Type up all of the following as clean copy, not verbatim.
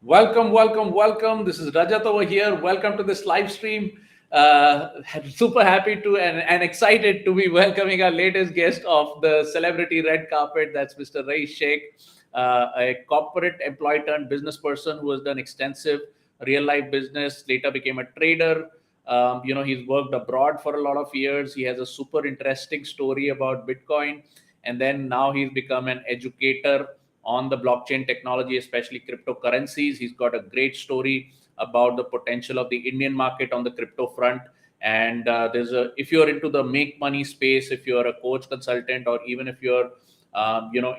Welcome, welcome, welcome. This is Rajat over here. Welcome to this live stream. Super happy to and excited to be welcoming our latest guest of the celebrity red carpet. That's Mr. Raees Shaikh, a corporate employee turned business person who has done extensive real life business, later became a trader. He's worked abroad for a lot of years. He has a super interesting story about Bitcoin. And then now he's become an educator on the blockchain technology, especially cryptocurrencies. He's got a great story about the potential of the Indian market on the crypto front. And if you're into the make money space, if you're a coach consultant, or even if you're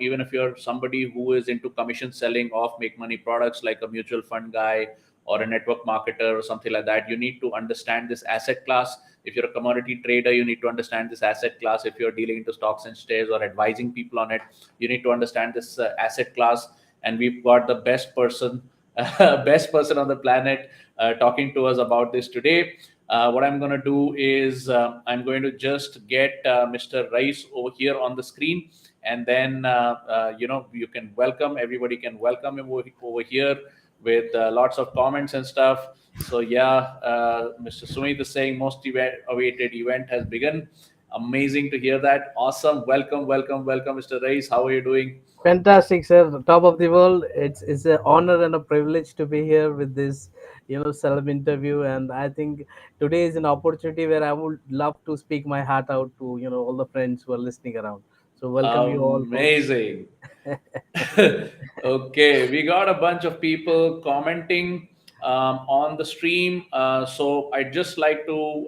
even if you're somebody who is into commission selling of make money products like a mutual fund guy or a network marketer or something like that, you need to understand this asset class. If you're a commodity trader, you need to understand this asset class. If you're dealing into stocks and shares or advising people on it, you need to understand this asset class. And we've got the best person, best person on the planet talking to us about this today. What I'm going to do is I'm going to just get Mr. Raees over here on the screen, and then you can welcome everybody. Can welcome him over here with lots of comments and stuff. So yeah, Mr. Sumit is saying most awaited event has begun. Amazing to hear that. Awesome. Welcome, welcome, welcome, Mr. Raees. How are you doing? Fantastic, sir. Top of the world. It's an honor and a privilege to be here with this, celeb interview. And I think today is an opportunity where I would love to speak my heart out to all the friends who are listening around. So welcome you all, folks. Amazing. Okay, we got a bunch of people commenting on the stream. So I'd just like to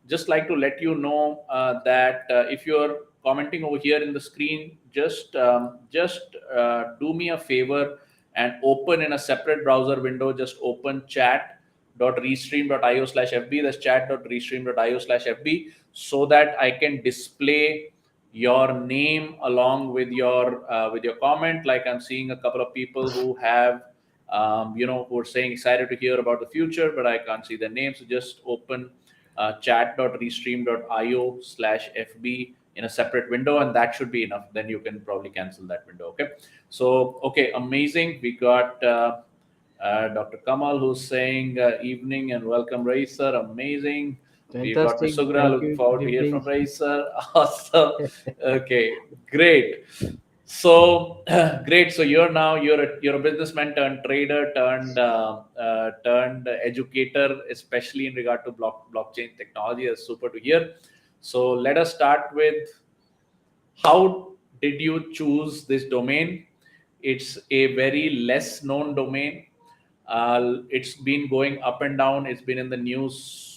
let you know that if you're commenting over here in the screen, just do me a favor and open in a separate browser window. Just open chat.restream.io/fb. That's chat.restream.io/fb, so that I can display your name along with your comment. Like, I'm seeing a couple of people who have who are saying excited to hear about the future, but I can't see their names. So just open chat.restream.io/fb in a separate window, and that should be enough. Then you can probably cancel that window. Okay. So okay, amazing. We got Dr. Kamal, who's saying evening and welcome, Raees sir. Amazing. We've got Ms. Fantastic. Sugra. Thank Looking you. Good forward to hear evening. from Raees sir. Awesome. Okay, great. So great. So you're a businessman turned trader turned educator, especially in regard to blockchain technology. That's super to hear. So let us start with, how did you choose this domain? It's a very less known domain. It's been going up and down. It's been in the news,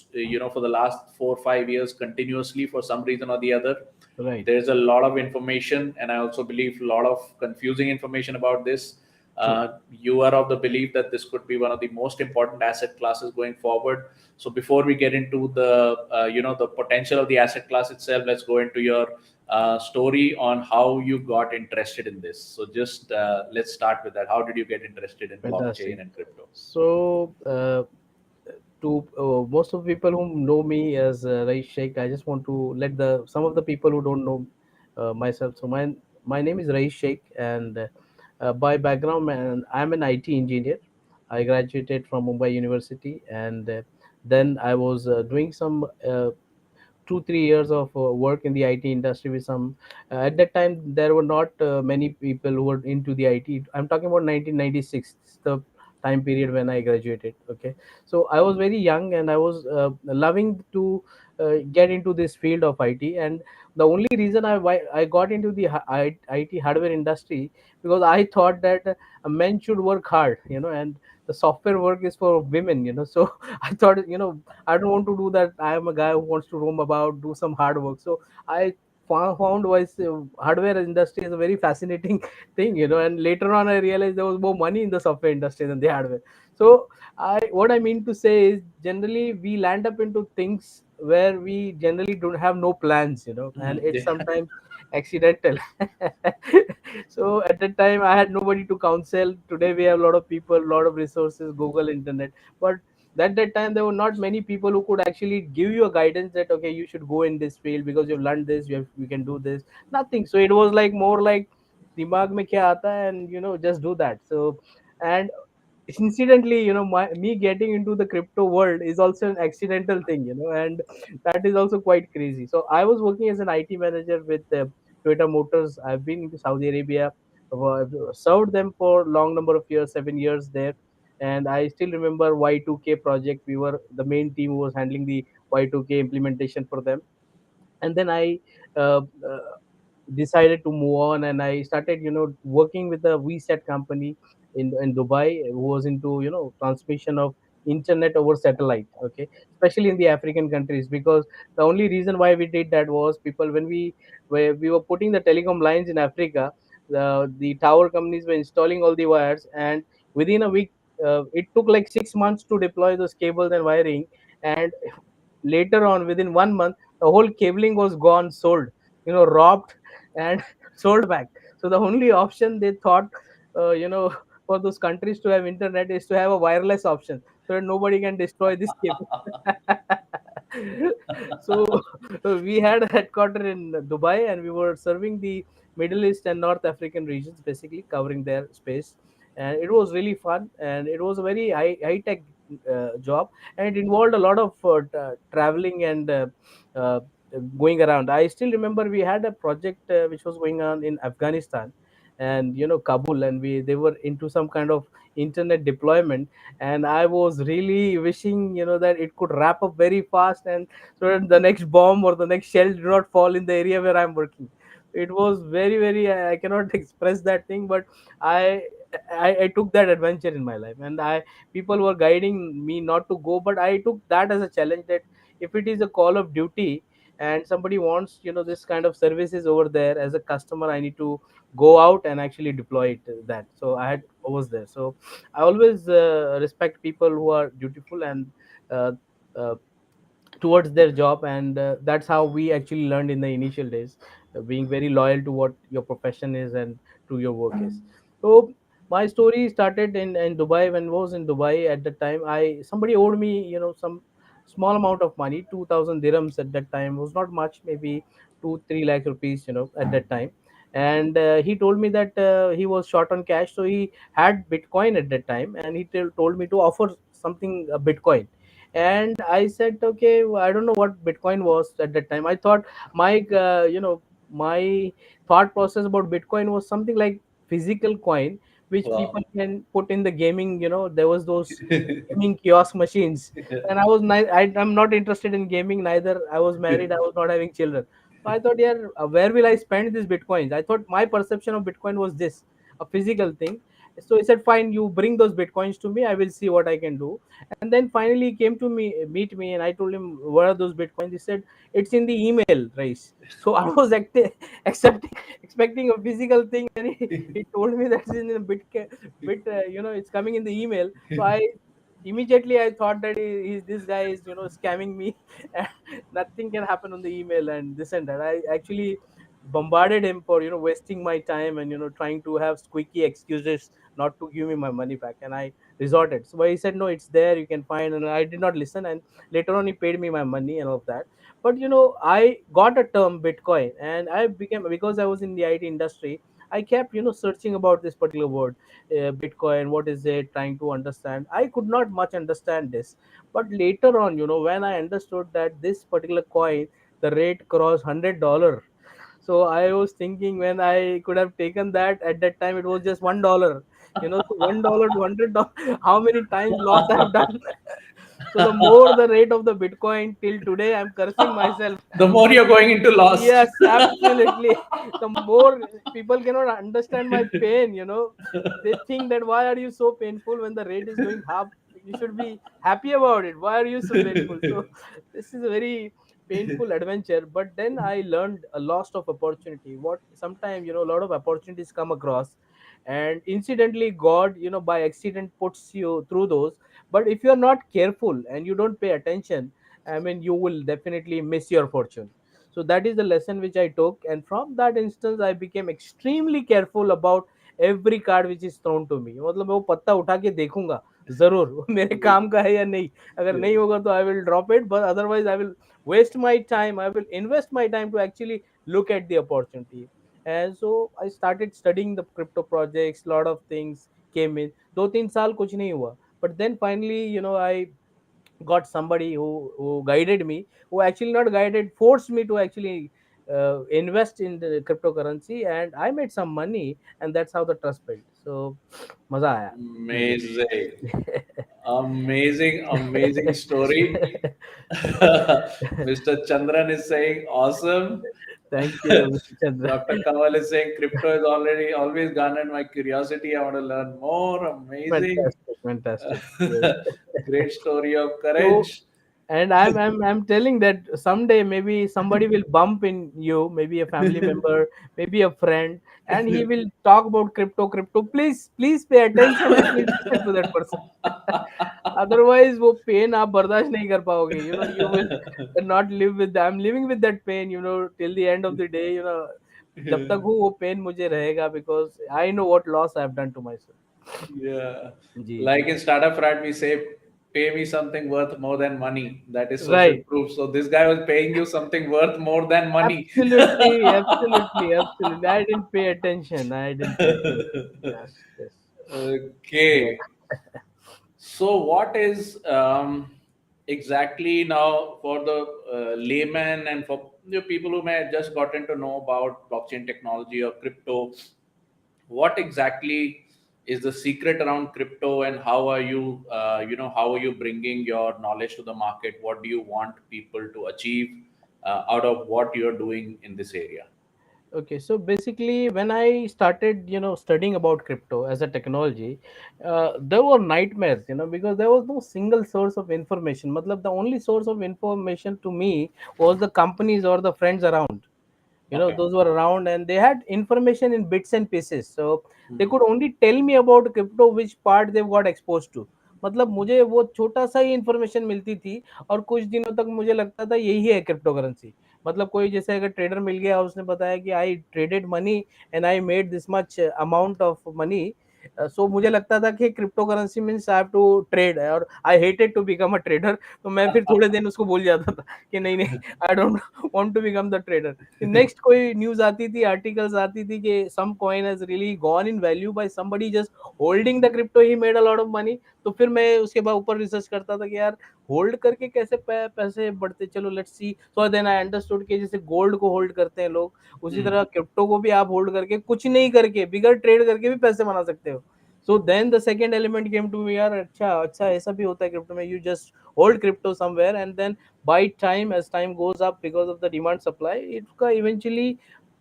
for the last 4 or 5 years continuously for some reason or the other. Right. There's a lot of information, and I also believe a lot of confusing information about this. True. You are of the belief that this could be one of the most important asset classes going forward. So before we get into the potential of the asset class itself, let's go into your story on how you got interested in this. So just let's start with that. How did you get interested in Fantastic. blockchain and crypto? So, to most of the people who know me as Raees Sheikh, I just want to let the some of the people who don't know myself. So my name is Raees Sheikh, and by background, I'm an IT engineer. I graduated from Mumbai University, and then I was doing some 2 3 years of work in the IT industry with some. At that time, there were not many people who were into the IT. I'm talking about 1996, the time period when I graduated. Okay, so I was very young and I was loving to get into this field of IT. And the only reason why I got into the IT hardware industry, because I thought that men should work hard, and the software work is for women. So I thought, I don't want to do that. I am a guy who wants to roam about, do some hard work. So I found was hardware industry is a very fascinating thing. And later on, I realized there was more money in the software industry than the hardware. So what I mean to say is, generally we land up into things where we generally don't have no plans, and Mhm. it's Yeah. sometimes accidental. So at that time, I had nobody to counsel. Today we have a lot of people, a lot of resources, Google, internet, but at that time there were not many people who could actually give you a guidance that, okay, you should go in this field because you've learned this, you can do this. Nothing. So it was like more like dimag mein kya aata hai, and just do that. So, and incidentally, me getting into the crypto world is also an accidental thing, and that is also quite crazy. So I was working as an IT manager with Toyota Motors. I've been into Saudi Arabia, served them for long number of years, 7 years there. And I still remember Y2K project. We were the main team who was handling the Y2K implementation for them. And then I uh, uh, decided to move on, and I started working with a VSAT company in Dubai, who was into transmission of internet over satellite. Okay, especially in the African countries, because the only reason why we did that was, people, when we were putting the telecom lines in Africa, the tower companies were installing all the wires, and within a week, it took like 6 months to deploy those cables and wiring. And later on, within 1 month, the whole cabling was gone, sold, robbed, and sold back. So the only option they thought, for those countries to have internet, is to have a wireless option, so that nobody can destroy this cable. So we had a headquarter in Dubai, and we were serving the Middle East and North African regions, basically covering their space. And it was really fun, and it was a very high tech job, and it involved a lot of traveling and uh, going around. I still remember we had a project which was going on in Afghanistan, and Kabul, and we they were into some kind of internet deployment. And I was really wishing that it could wrap up very fast, and so that the next bomb or the next shell do not fall in the area where I'm working. It was very, very, I cannot express that thing, but I, I took that adventure in my life, and I people were guiding me not to go, but I took that as a challenge, that if it is a call of duty and somebody wants this kind of services over there, as a customer, I need to go out and actually deploy it, that. So I was there. So I always respect people who are dutiful and uh, uh, towards their job, and that's how we actually learned in the initial days, being very loyal to what your profession is and to your work is. So my story started in Dubai. When I was in Dubai at the time, I somebody owed me some small amount of money, 2000 dirhams at that time. Was not much, maybe 2-3 lakh rupees at that time. And he told me that he was short on cash, so he had Bitcoin at that time, and he told me to offer something, a Bitcoin. And I said, okay, well, I don't know what Bitcoin was at that time. I thought my my thought process about Bitcoin was something like physical coin, which Wow. people can put in the gaming. There was those gaming kiosk machines, and I'm not interested in gaming neither. I was married, I was not having children. So I thought, yeah, where will I spend these Bitcoins? I thought my perception of Bitcoin was this, a physical thing. So he said, fine, you bring those Bitcoins to me, I will see what I can do. And then finally he came to me, meet me, and I told him, what are those Bitcoins? He said, it's in the email, Race. So I was accepting, expecting a physical thing, and he told me that's in a bit, it's coming in the email. So I immediately I thought that this guy is scamming me. Nothing can happen on the email and this and that. I actually bombarded him for wasting my time, and trying to have squeaky excuses not to give me my money back. And I resorted. So he said, no, it's there, you can find. And I did not listen, and later on he paid me my money and all of that. But I got a term Bitcoin, and I became, because I was in the IT industry, I kept searching about this particular word, Bitcoin, what is it, trying to understand. I could not much understand this. But later on, when I understood that this particular coin, the rate crossed $100. So I was thinking, when I could have taken that at that time, it was just $1. So $1 to $100, how many times loss I have done. So the more the rate of the Bitcoin, till today, I'm cursing myself. The more That you're going into loss. yes, absolutely. The more people cannot understand my pain, they think that, why are you so painful when the rate is going up? You should be happy about it. Why are you so painful? So this is a very painful adventure. But then I learned a lot of opportunity. What sometimes a lot of opportunities come across, and incidentally, God, by accident puts you through those. But if you're not careful and you don't pay attention, I mean, you will definitely miss your fortune. So that is the lesson which I took, and from that instance I became extremely careful about every card which is thrown to me. मतलब मैं वो पत्ता उठा के देखूंगा जरूर वो मेरे काम का है या नहीं. अगर नहीं होगा तो I will drop it, but otherwise I will waste my time, I will invest my time to actually look at the opportunity. And so I started studying the crypto projects, lot of things came in. 2-3 साल कुछ नहीं हुआ, but then finally, I got somebody who guided me, who actually not guided, forced me to actually invest in the cryptocurrency, and I made some money, and that's how the trust built. So मजा आया मुझे. Amazing. Amazing, amazing story. Mr. Chandran is saying awesome. Thank you, Mr. Chandra. Dr. Kamal is saying crypto is already always garnered my curiosity. I want to learn more. Amazing. Fantastic, fantastic. Yes. Great story of So, courage. and I'm telling that someday maybe somebody will bump in you, maybe a family member, maybe a friend, and he will talk about crypto. Please pay attention and please listen to that person. Otherwise, वो pain आप बर्दाश्त नहीं कर पाओगे. You will not live with. I'm living with that pain. Till the end of the day. जब तक हूँ वो pain मुझे रहेगा, because I know what loss I've done to myself. Yeah. Ji ji. Like in Startup Frat, we say, pay me something worth more than money. That is social Right. proof. So this guy was paying you something worth more than money. Absolutely, absolutely, absolutely. I didn't pay attention. I didn't pay attention. Yes, yes. Yeah. Okay. So, what is exactly now for the layman and for the people who may have just gotten to know about blockchain technology or crypto? What exactly is the secret around crypto, and how are you, how are you bringing your knowledge to the market? What do you want people to achieve out of what you're doing in this area? Okay, so basically, when I started, studying about crypto as a technology, there were nightmares, because there was no single source of information. Matlab, the only source of information to me was the companies or the friends around. Okay. Those were around, and they had information in bits and pieces, so they Hmm. could only tell me about crypto which part they got exposed to. मतलब मुझे वो छोटा सा ही information मिलती थी, और कुछ दिनों तक मुझे लगता था यही है क्रिप्टो करेंसी. मतलब कोई जैसे अगर ट्रेडर मिल गया, उसने बताया कि I traded money and I made this much amount of money, so मुझे लगता था कि crypto currency means I have to trade, और I hated to become a trader. तो मैं फिर थोड़े दिन उसको भूल जाता था कि नहीं नहीं, I don't want to become the trader. Next कोई न्यूज आती थी, आर्टिकल्स आती थी कि some coin has really gone in value by somebody just holding the crypto, he made a lot of money. तो फिर मैं उसके बाद ऊपर रिसर्च करता था कि यार होल्ड करके कैसे पैसे बढ़ते, चलो let's see. So then I understood कि जैसे गोल्ड को होल्ड करते हैं लोग, उसी Hmm. तरह क्रिप्टो को भी आप होल्ड करके, कुछ नहीं करके, बिगर ट्रेड करके भी पैसे बना सकते हो. So then the second element came to me, यार अच्छा अच्छा ऐसा भी होता है क्रिप्टो में. You just hold crypto somewhere, and then by time, as time goes up, because of the demand supply, it का eventually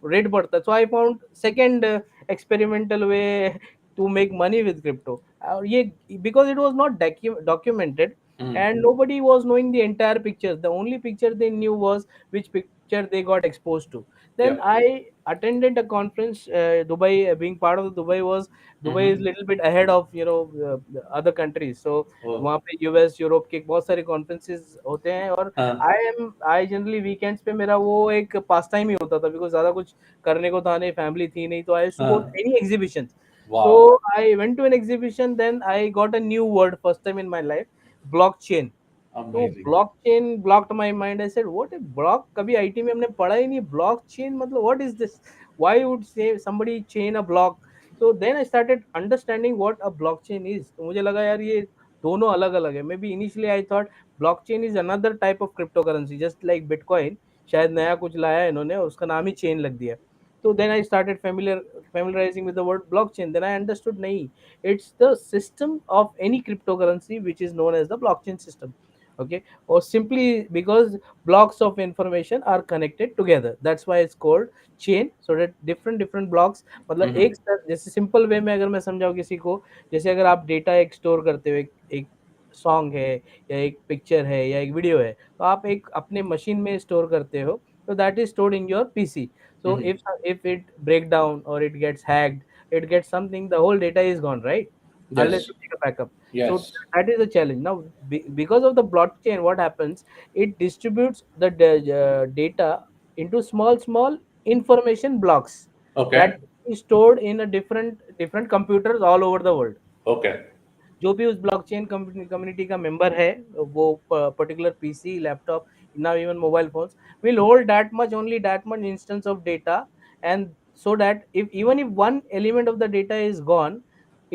rate बढ़ता है. So I found second experimental way to make money with crypto. ये because it was not documented, Hmm. and nobody was knowing the entire picture. The only picture they knew was which picture they got exposed to. Then Yep. I attended a conference, Dubai. Being part of the Dubai was, Dubai is Mm-hmm. little bit ahead of the other countries. So Oh. वहाँ पे US Europe के बहुत सारे conferences होते हैं, और Huh. I generally weekends पे मेरा वो एक पास टाइम ही होता था, बिकॉज ज़्यादा कुछ करने को था नहीं, फैमिली थी नहीं, तो I used to go Huh. To any exhibition. So Wow. I went to an exhibition, then I got a new word first time in my life, blockchain. तो Amazing. Blockchain blocked my mind. I said what, a block, कभी IT में हमने पढ़ा ही नहीं, blockchain मतलब what is this, why would say somebody chain a block. So then I started understanding what a blockchain is. तो मुझे लगा यार ये दोनों अलग अलग है. May be initially I thought blockchain is another type of crypto currency, just like bitcoin. शायद नया कुछ लाया है इन्होंने, और उसका नाम ही चेन लग दिया. तो then I started familiarizing with the word blockchain. Then I understood nahi, it's the system of any cryptocurrency which is known as the blockchain system. Okay, or simply because blocks of information are connected together, that's why it's called chain. So that different different blocks, मतलब Mm-hmm. एक जैसे simple way में अगर मैं समझाऊं किसी को, जैसे अगर आप डेटा एक स्टोर करते हो, एक सॉन्ग है, या एक पिक्चर है, या एक वीडियो है, तो आप एक अपने मशीन में स्टोर करते हो, तो that is stored in your PC. So Mm-hmm. if it break down or it gets hacked, it gets something, the whole data is gone, right? Unless Yes. you take a backup. So Yes. that is a challenge. Now, because of the blockchain, what happens? It distributes the data into small information blocks that Okay. is stored in a different computers all over the world. Okay. जो भी उस blockchain community का member है, वो particular PC, laptop, now even mobile phones will hold that much, only that much instance of data. And so that if even if one element of the data is gone,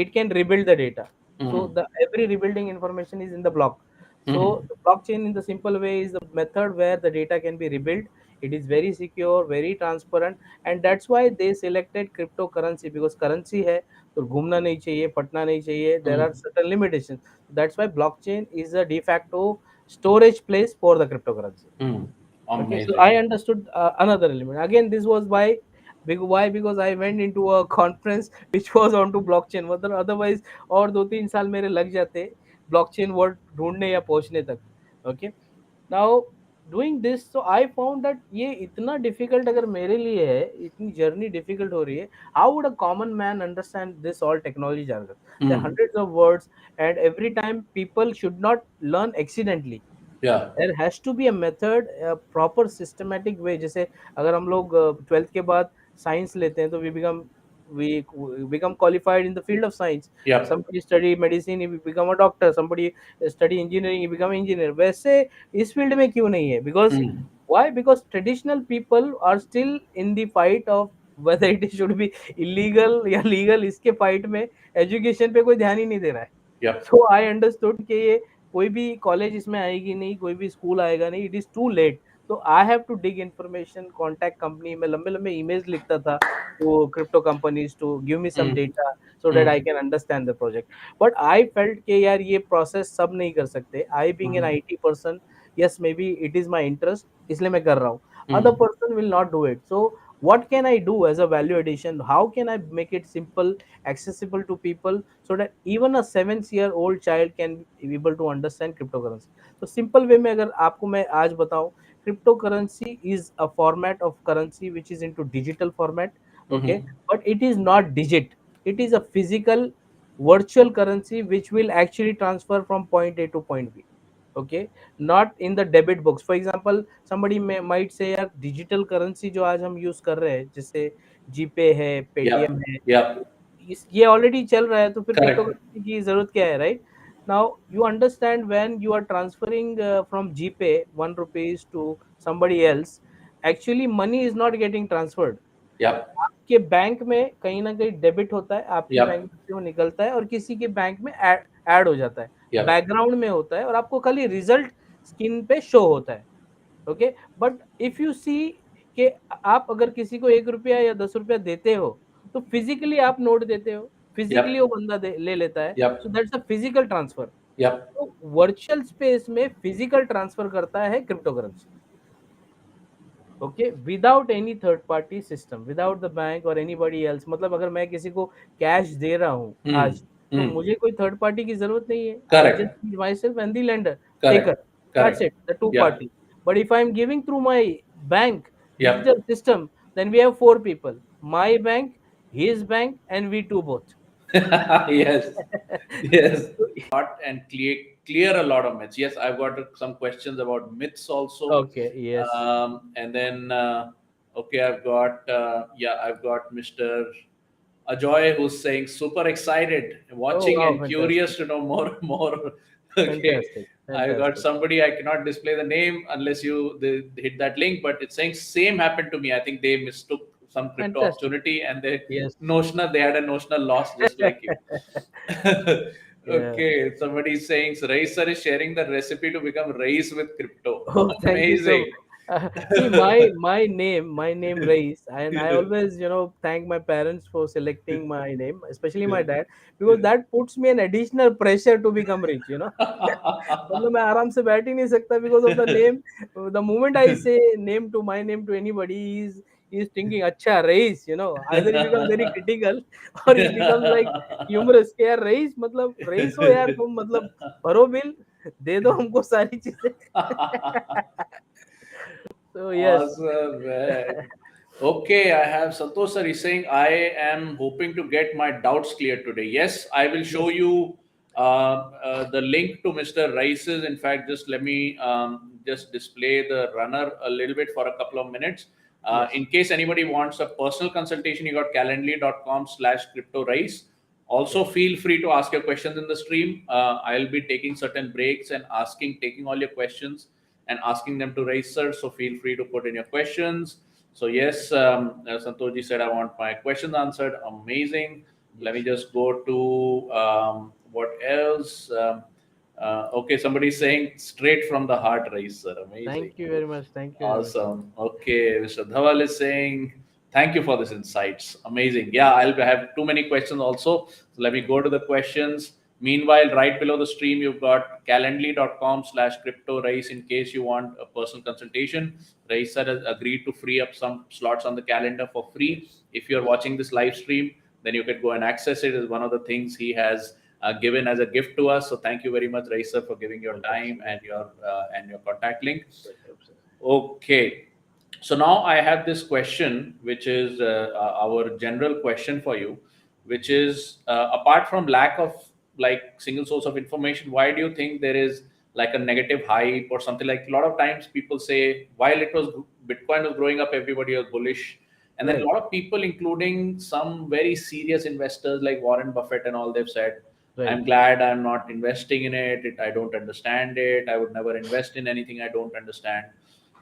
it can rebuild the data. So Mm. the every rebuilding information is in the block. So Mm. the blockchain in the simple way is the method where the data can be rebuilt. It is very secure, very transparent, and that's why they selected cryptocurrency, because currency है तो घूमना नहीं चाहिए, फटना नहीं चाहिए. There are Mm. certain limitations. That's why blockchain is a de facto storage place for the cryptocurrency. Mm. Okay, so Amazing. I understood another element. Again, this was why, because I went into a conference which was onto blockchain. मतलब otherwise और 2-3 साल मेरे लग जाते blockchain word ढूंढने या पहुंचने तक. Okay, now doing this, so I found that ये इतना difficult अगर मेरे लिए है, इतनी journey difficult हो रही है, how would a common man understand this all technology jargon? There are Mm. hundreds of words, and every time people should not learn accidentally. Yeah. There has to be a method, proper systematic way. जैसे अगर हम लोग 12th के बाद science लेते हैं तो we become qualified in the field of science. Yep. somebody study medicine, he become a doctor. Somebody study engineering, he become engineer. वैसे इस फील्ड में क्यों नहीं है? Because Mm. why? Because traditional people are still in the fight of whether it should be illegal या legal. इसके fight में education पे कोई ध्यान ही नहीं दे रहा है. Yep. सो आई अंडरस्टूड कि ये कोई भी कॉलेज इसमें आएगी नहीं, कोई भी स्कूल आएगा नहीं. It is too late. तो I have to dig information, contact company में लंबे लंबे ईमेल्स लिखता था तो crypto companies to give me some Mm. Data so that I Mm. Can understand the project. But I felt कि यार ये प्रोसेस सब नहीं कर सकते. I being an Mm. IT person, yes maybe it is my interest, इसलिए मैं कर रहा हूँ. Other Mm. Person will not do it. So what can I do as a value addition? How can I make it simple, accessible to people, so that even a 7-year-old child can be able to understand cryptocurrency? तो simple way में अगर आपको मैं आज बताऊं, cryptocurrency is a format of currency which is into digital format. Okay, Mm. but it is not digit. It is a physical virtual currency which will actually transfer from point A to point B. Okay, not in the debit books. For example, might say यार digital currency जो आज हम use कर रहे हैं, जैसे जीपे है, Paytm Yep. है, Yep. ये ऑलरेडी चल रहा है, तो फिर क्रिप्टो Correct. करेंसी की जरूरत क्या है? Right. Now you understand when you are transferring from GPay 1 rupees to somebody else, actually money is not getting transferred. Yep. आपके बैंक में कहीं ना कहीं डेबिट होता है, आपके बैंक Yep. से वो निकलता है और किसी के बैंक में ऐड हो जाता है, Yep. बैकग्राउंड में होता है, और आपको खाली रिजल्ट स्क्रीन पे शो होता है. Okay, but if you see कि आप अगर किसी को 1 रुपया या 10 रुपया देते हो, तो फिजिकली आप नोट देते हो, फिजिकली वो Yep. बंदा ले लेता है. सो Yep. That's a physical transfer. Yep. तो वर्चुअल स्पेस में फिजिकल ट्रांसफर करता है crypto currency. Okay, without any third party system, without the bank और एनीबॉडी एल्स. मतलब अगर मैं किसी को कैश दे रहा हूँ Mm. आज, तो Mm. मुझे कोई थर्ड पार्टी की जरूरत नहीं है. I Correct. Just my self and the lender, taker. Correct. That's Correct. It, the two Yeah. Party. But if I am giving through my bank Yep. Digital system, then we have 4 people, my bank, his bank, and we two both. Yes. Yes. And clear a lot of myths. Yes, I've got some questions about myths also. Okay, yes. And then okay, I've got Mr. Ajoy who's saying super excited, Oh watching wow, and fantastic. curious to know more and more. Okay, Fantastic, I got fantastic, somebody, I cannot display the name unless they hit that link, but it's saying same happened to me. I think they mistook some crypto fantastic. opportunity and Yes. they had a notional loss just like you. Yeah. Okay, somebody is saying Raees sir is sharing the recipe to become Raees with crypto. Oh, thank you so much. Amazing. See, my name Raees, and I always thank my parents for selecting my name, especially my dad, because that puts me an additional pressure to become rich. मतलब मैं आराम से बैठ ही नहीं सकता because of the name. The moment I say my name to anybody, he is thinking अच्छा rice. Either he becomes very critical or he becomes like humorous कि यार रईस मतलब रईस हो यार तुम, मतलब भरो बिल, दे दो हमको सारी चीजें. So yes. Awesome, man. Okay, I have Santosh sir is saying I am hoping to get my doubts cleared today. Yes, I will show Yes. you the link to Mr. Rice's. In fact, just let me just display the runner a little bit for a couple of minutes. Yes. In case anybody wants a personal consultation, you got calendly.com/crypto rice. Also, Yes. feel free to ask your questions in the stream. I'll be taking certain breaks and taking all your questions and asking them to register. So feel free to put in your questions. So yes, Santoshji said I want my questions answered. Amazing. Let me just go to what else. Okay, somebody's saying straight from the heart, Raees sir. Amazing. Thank you very much. Thank you very much. Awesome. Okay, Mr. Dhawal is saying, thank you for this insights. Amazing. Yeah, I'll have too many questions also. So let me go to the questions. Meanwhile, right below the stream, you've got calendly.com/crypto Race in case you want a personal consultation. Race sir has agreed to free up some slots on the calendar for free. Yes. If you're watching this live stream, then you can go and access it. Is one of the things he has given as a gift to us. So thank you very much, Race sir, for giving your Welcome, sir. time and your contact link. Welcome, sir. Okay. So now I have this question, which is our general question for you, which is apart from lack of like single source of information, why do you think there is like a negative hype or something? Like a lot of times people say while it was Bitcoin was growing up, everybody was bullish. And then a Right. lot of people, including some very serious investors like Warren Buffett and all, they've said, Right. I'm glad I'm not investing in it. I don't understand it. I would never invest in anything I don't understand.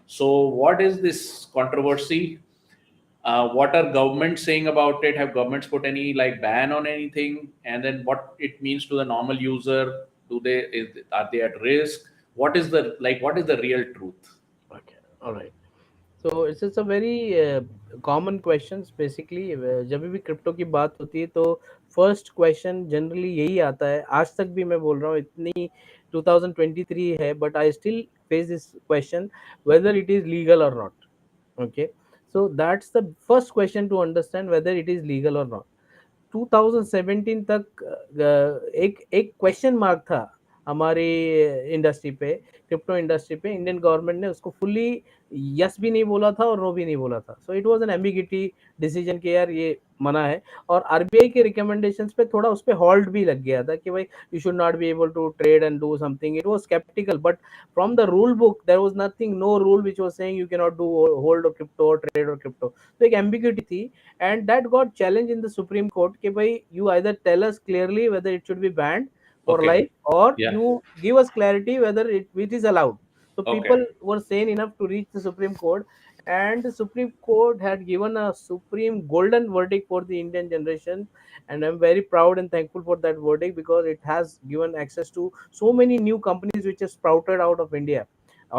So, what is this controversy? What are governments saying about it? Have governments put any like ban on anything? And then what it means to the normal user? Are they at risk? What is the like? What is the real truth? Okay. All right. So it's a very common questions basically जब भी crypto की बात होती है तो first question generally यही आता है आज तक भी मैं बोल रहा हूँ इतनी 2023 है but I still face this question whether it is legal or not. Okay, so that's the first question to understand whether it is legal or not. 2017 तक एक एक क्वेश्चन मार्क था हमारी इंडस्ट्री पे क्रिप्टो इंडस्ट्री पे Indian government ने उसको fully yes भी नहीं बोला था और नो भी नहीं बोला था so it was an ambiguity decision के यार ये मना है और आरबीआई के रिकमेंडेशंस पे थोड़ा उस पे हॉल्ट भी लग गया था कि भाई you should not be able to trade and do something it was skeptical but from the rule book there was nothing no rule which was saying you can not do hold और crypto और trade और crypto तो एक ambiguity थी and that got challenged in the Supreme Court कि भाई you either tell us clearly whether it should be banned for Okay. life or Yeah. you give us clarity whether it is allowed. So Okay. people were sane enough to reach the Supreme Court and the Supreme Court had given a supreme golden verdict for the Indian generation and I'm very proud and thankful for that verdict because it has given access to so many new companies which have sprouted out of India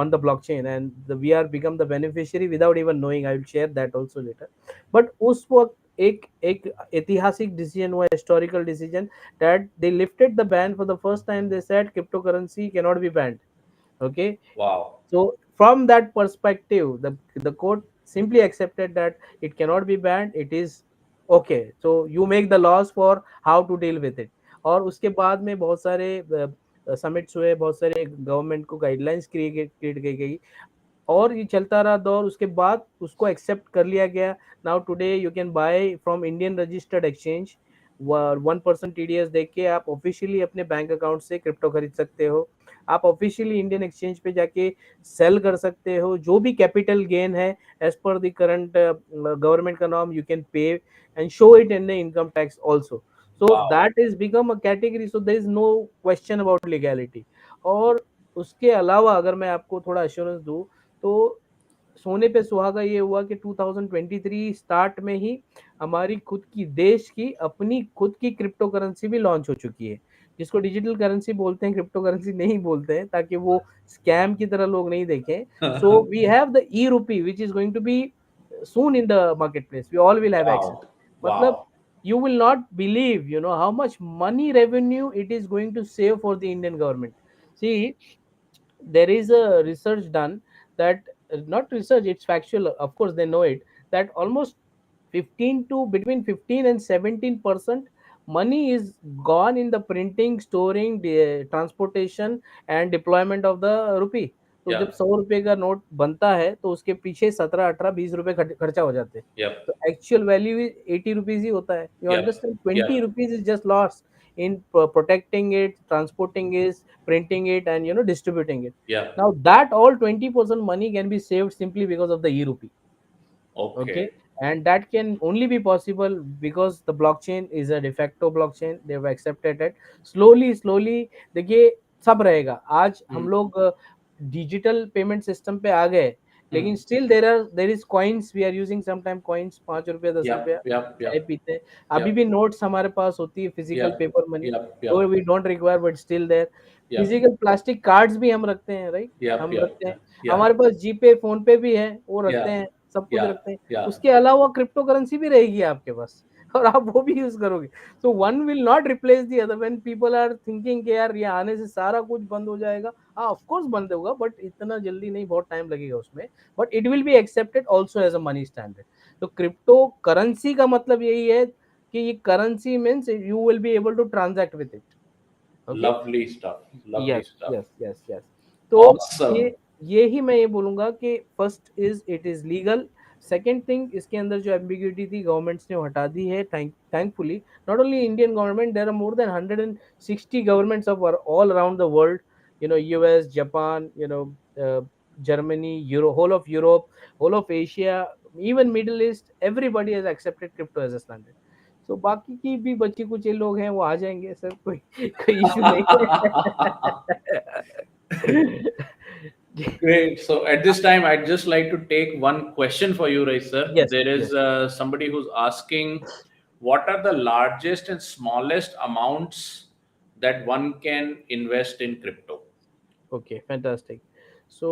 on the blockchain and we are become the beneficiary without even knowing. I will share that also later. But उस वक्त एक एक ऐतिहासिक decision हुआ historical decision that they lifted the ban for the first time. They said cryptocurrency cannot be banned. Okay, Wow. so from that perspective, the court simply accepted that it cannot be banned. It is okay. So you make the laws for how to deal with it. और उसके बाद में बहुत सारे summits हुए बहुत सारे government को गाइडलाइंस क्रिएट की गई और ये चलता रहा दौर उसके बाद उसको एक्सेप्ट कर लिया गया now today you can buy from Indian registered exchange 1% TDS देख के आप ऑफिशियली अपने बैंक अकाउंट से क्रिप्टो खरीद सकते हो आप ऑफिशियली इंडियन एक्सचेंज पे जाके सेल कर सकते हो जो भी कैपिटल गेन है as per the current government का norm you can pay and show it in the income tax also so Wow. That is become a category so there is no question about legality और उसके अलावा अगर मैं आपको थोड़ा assurance दूं तो सोने पे सुहागा ये हुआ कि 2023 स्टार्ट में ही हमारी खुद की देश की अपनी खुद की क्रिप्टो करेंसी भी लॉन्च हो चुकी है जिसको डिजिटल करेंसी बोलते हैं क्रिप्टो करेंसी नहीं बोलते हैं ताकि वो स्कैम की तरह लोग नहीं देखें so we have the e rupee which is going to be soon in the marketplace we all will have access Wow. matlab Wow. you will not believe how much money revenue it is going to save for the Indian government see there is a research done that not research it's factual of course they know it that almost 15 to between 15 and 17% money is gone in the printing storing the transportation and deployment of the rupee तो जब Yeah. 100 रुपए का note बनता है तो उसके पीछे 17 18 20 रुपए खर्चा हो जाते हैं Yep. तो एक्चुअल वैल्यू 80 रुपीज ही होता है you Yep. Understand Yep. 20 rupees is just loss in protecting it transporting it printing it and distributing it Yep. now that all 20% money can be saved simply because of the e-rupee okay Okay. and that can only be possible because the blockchain is a de facto blockchain they've accepted it slowly देखिए सब रहेगा आज हम Hmm. लोग digital payment system पे आ गए लेकिन Hmm. Still there is coins we are using sometime coins, 5 रुपया 10 रुपया Yep, yep, चाय yep, पीते हैं. अभी भी yep, नोट्स हमारे पास होती है, physical yep, paper money, yep, दो yep, we don't require but still there. yep, physical plastic cards भी हम रखते हैं, राइट? yep, हम yep, रखते हैं. yeah, yeah, हमारे पास जीपे फोन पे भी है, वो रखते yeah, हैं, सब कुछ yeah, रखते हैं. yeah. उसके अलावा क्रिप्टो करेंसी भी रहेगी आपके पास और आप वो भी यूज करोगे. So one will not replace the other. When people are thinking कि यार ये आने से सारा कुछ बंद हो जाएगा, हाँ ऑफ कोर्स बंद होगा बट इतना जल्दी नहीं, बहुत टाइम लगेगा उसमें. But it will be accepted also as a money standard. तो क्रिप्टो करेंसी का मतलब यही है कि ये currency means you will be able to transact with it. Okay. Lovely stuff. Lovely yes stuff. Yes yes yes. तो Awesome. ये ये ही मैं ये बोलूंगा कि first is it is legal. Second thing, इसके अंदर जो एम्बिग्यूटी थी गवर्नमेंट्स ने हटा दी है, thankfully. Not only Indian government, there are more than 160 governments of all around the world. US, Japan, Germany, whole of Europe, whole of Asia, even Middle East, everybody has accepted crypto as a standard. तो बाकी की भी बच्चे कुछ ये लोग हैं वो आ जाएंगे सर, कोई कोई इशू नहीं है. Great. So at this time, I'd just like to take one question for you, Rai sir. Yes There is yes. somebody who's asking, what are the largest and smallest amounts that one can invest in crypto? Okay, fantastic. So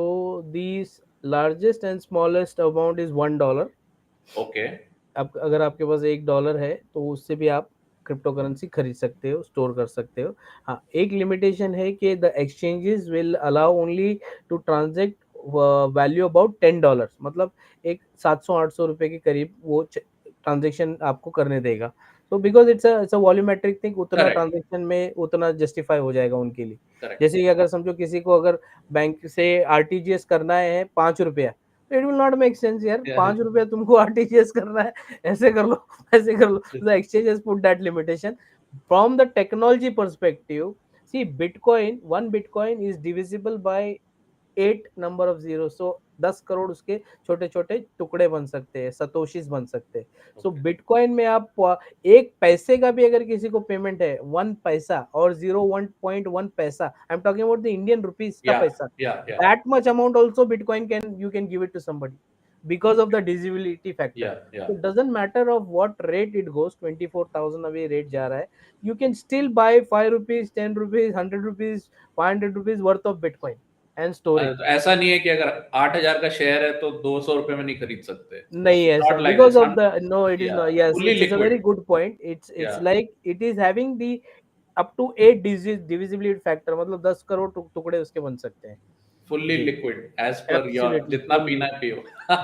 this largest and smallest amount is $1. Okay. अब अगर आपके पास $1 है तो उससे भी आप crypto currency खरीद सकते हो, स्टोर कर सकते हो. हाँ, एक लिमिटेशन है कि the exchanges will allow only to transact value about $10. मतलब एक 700-800 रुपए के करीब वो ट्रांजेक्शन आपको करने देगा. तो because it's a volumetric thing, उतना Correct. ट्रांजेक्शन में उतना जस्टिफाई हो जाएगा उनके लिए. Correct. जैसे कि अगर समझो किसी को अगर बैंक से आरटीजीएस करना है 5 रुपया, it will not make sense यार. Yeah. 5 रुपया तुमको आरटीजीएस करना है, ऐसे कर लो, ऐसे कर लो. The exchange has put that limitation. From the technology perspective, see bitcoin, 1 bitcoin is divisible by 8 number of 0. So 10 crore उसके छोटे छोटे टुकड़े बन सकते हैं, सतोशीज बन सकते हैं. सो Okay. बिटकॉइन में आप एक पैसे का भी अगर किसी को पेमेंट है, 1 पैसा और 0.1 पैसा, I am talking about the Indian rupees का Yeah. पैसा, Yeah. Yeah. that much amount also bitcoin can, you can give it to somebody because of the divisibility factor. Yeah. Yeah. So it doesn't matter of what rate it goes, 24,000 अभी rate जा रहा है, you can still buy 5 rupees, 10 rupees, 100 rupees, 500 rupees worth of bitcoin and store it. तो ऐसा नहीं है कि अगर 8,000 का शेयर है तो 200 रुपए में नहीं खरीद सकते. नहीं It's ऐसा, not like because this. of the, no it is Yeah. not, yes Fully it's a very liquid. good point. It's Yeah. like it is having the up to 8 divisibility factor, मतलब 10 करोड़ टुकड़े उसके बन सकते हैं. Fully जी, liquid as per your absolutely जितना full. पीना है पियो.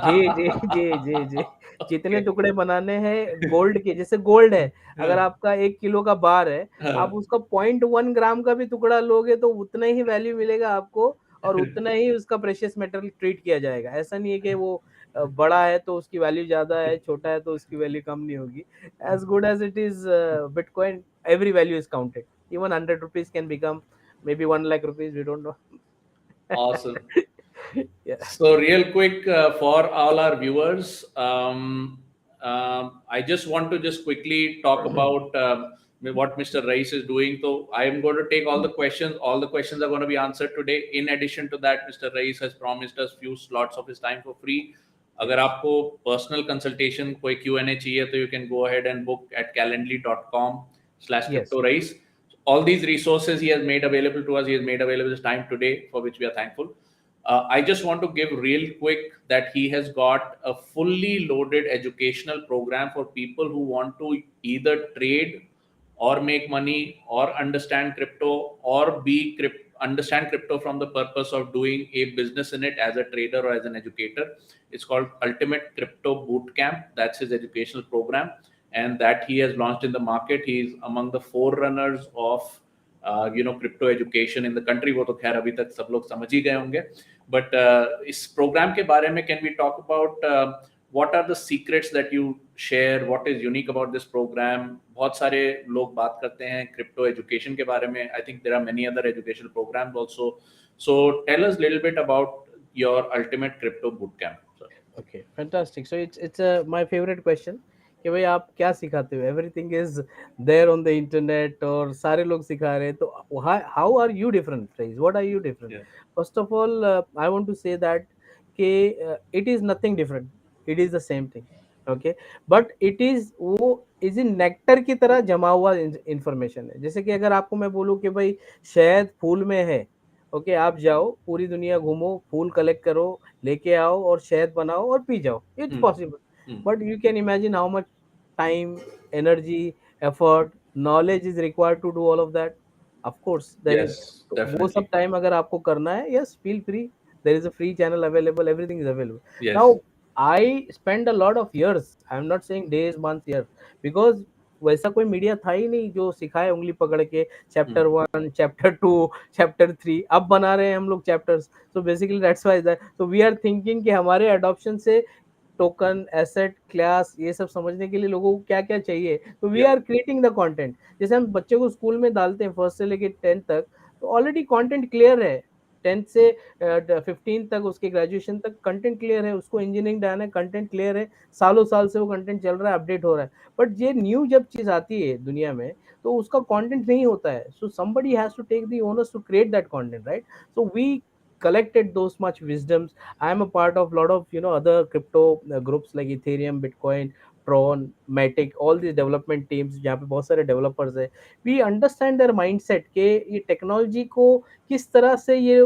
जी जी जी जी जी. जितने Okay. टुकड़े बनाने हैं गोल्ड के, जैसे गोल्ड है, अगर हाँ, आपका 1 किलो का बार है, आप हाँ. उसका 0.1 ग्राम का भी टुकड़ा लोगे तो उतना ही वैल्यू मिलेगा आपको, और उतना ही उसका प्रेशियस मेटल ट्रीट किया जाएगा. ऐसा नहीं है कि वो बड़ा है तो उसकी वैल्यू ज्यादा है, छोटा है तो उसकी वैल्यू कम नहीं होगी. As good as it is Bitcoin, every value is counted. Even 100 rupees can become maybe 1 lakh rupees, we don't know. Awesome. Yeah. So, real quick for all our viewers, I just want to just quickly talk about what Mr. Raees is doing. So, I am going to take all the questions. All the questions are going to be answered today. In addition to that, Mr. Raees has promised us few slots of his time for free. अगर Yes. आपको personal consultation कोई Q&A चाहिए तो you can go ahead and book at Yes. calendly.com/cryptorace. All these resources he has made available to us. He has made available his time today, for which we are thankful. I just want to give real quick that he has got a fully loaded educational program for people who want to either trade or make money or understand crypto or understand crypto from the purpose of doing a business in it as a trader or as an educator. It's called Ultimate Crypto Bootcamp. That's his educational program, and that he has launched in the market. He's among the forerunners of crypto education in the country. वो तो खैर अभी तक सब लोग समझ ही गए होंगे. बट इस प्रोग्राम के बारे में can we talk about what are the secrets that you share, what is unique about this programme? बहुत सारे लोग बात करते हैं क्रिप्टो एजुकेशन के बारे में. I think there are many other educational programmes also. So tell us little bit about your ultimate crypto boot camp. Okay, fantastic. So it's my favourite question कि भाई आप क्या सिखाते हो. Everything is there on the internet और सारे लोग सिखा रहे हैं, तो how are you different? What are you different? First of all, I want to say that कि it is nothing different, it is the same thing, okay, but it is वो is in nectar की तरह जमा हुआ information है। जैसे कि अगर आपको मैं बोलूं कि भाई शहद फूल में है, ओके, आप जाओ पूरी दुनिया घूमो, फूल कलेक्ट करो, लेके आओ और शहद बनाओ और पी जाओ, it's Hmm. Possible. Hmm. But you can imagine how much time, energy, effort, knowledge is required to do all of that. Of course there is, Yes, वो सब definitely. टाइम अगर आपको करना है, yes feel free, there is a free channel available, everything is available. Now Yes. I spend a lot of years, I'm not saying days, months, years, because वैसा कोई media था ही नहीं जो सिखाए उंगली पकड़ के Hmm. चैप्टर 1, चैप्टर 2, चैप्टर 3, अब बना रहे हैं हम लोग chapters. So basically that's why that, so we are thinking कि हमारे अडॉप्शन से टोकन, एसेट, क्लास, ये सब समझने के लिए लोगों को क्या क्या चाहिए, तो we Yep. Are creating the content. जैसे हम बच्चे को स्कूल में डालते हैं फर्स्ट से लेके 10th तक, तो ऑलरेडी कंटेंट क्लियर है। 10th से 15 तक, उसके ग्रेजुएशन तक कंटेंट क्लियर है, उसको इंजीनियरिंग डालना है, कंटेंट क्लियर है, सालों साल से वो कंटेंट चल रहा है, अपडेट हो रहा है। बट ये न्यू जब चीज आती है दुनिया में, तो उसका कंटेंट नहीं होता है, सो somebody has to take the onus to create that content, right? So we collected those much wisdoms. I am a part of lot of other crypto groups like Ethereum, Bitcoin, Tron, Matic, all these development teams जहाँ पे बहुत सारे developers है। We understand their mindset कि ये technology को किस तरह से ये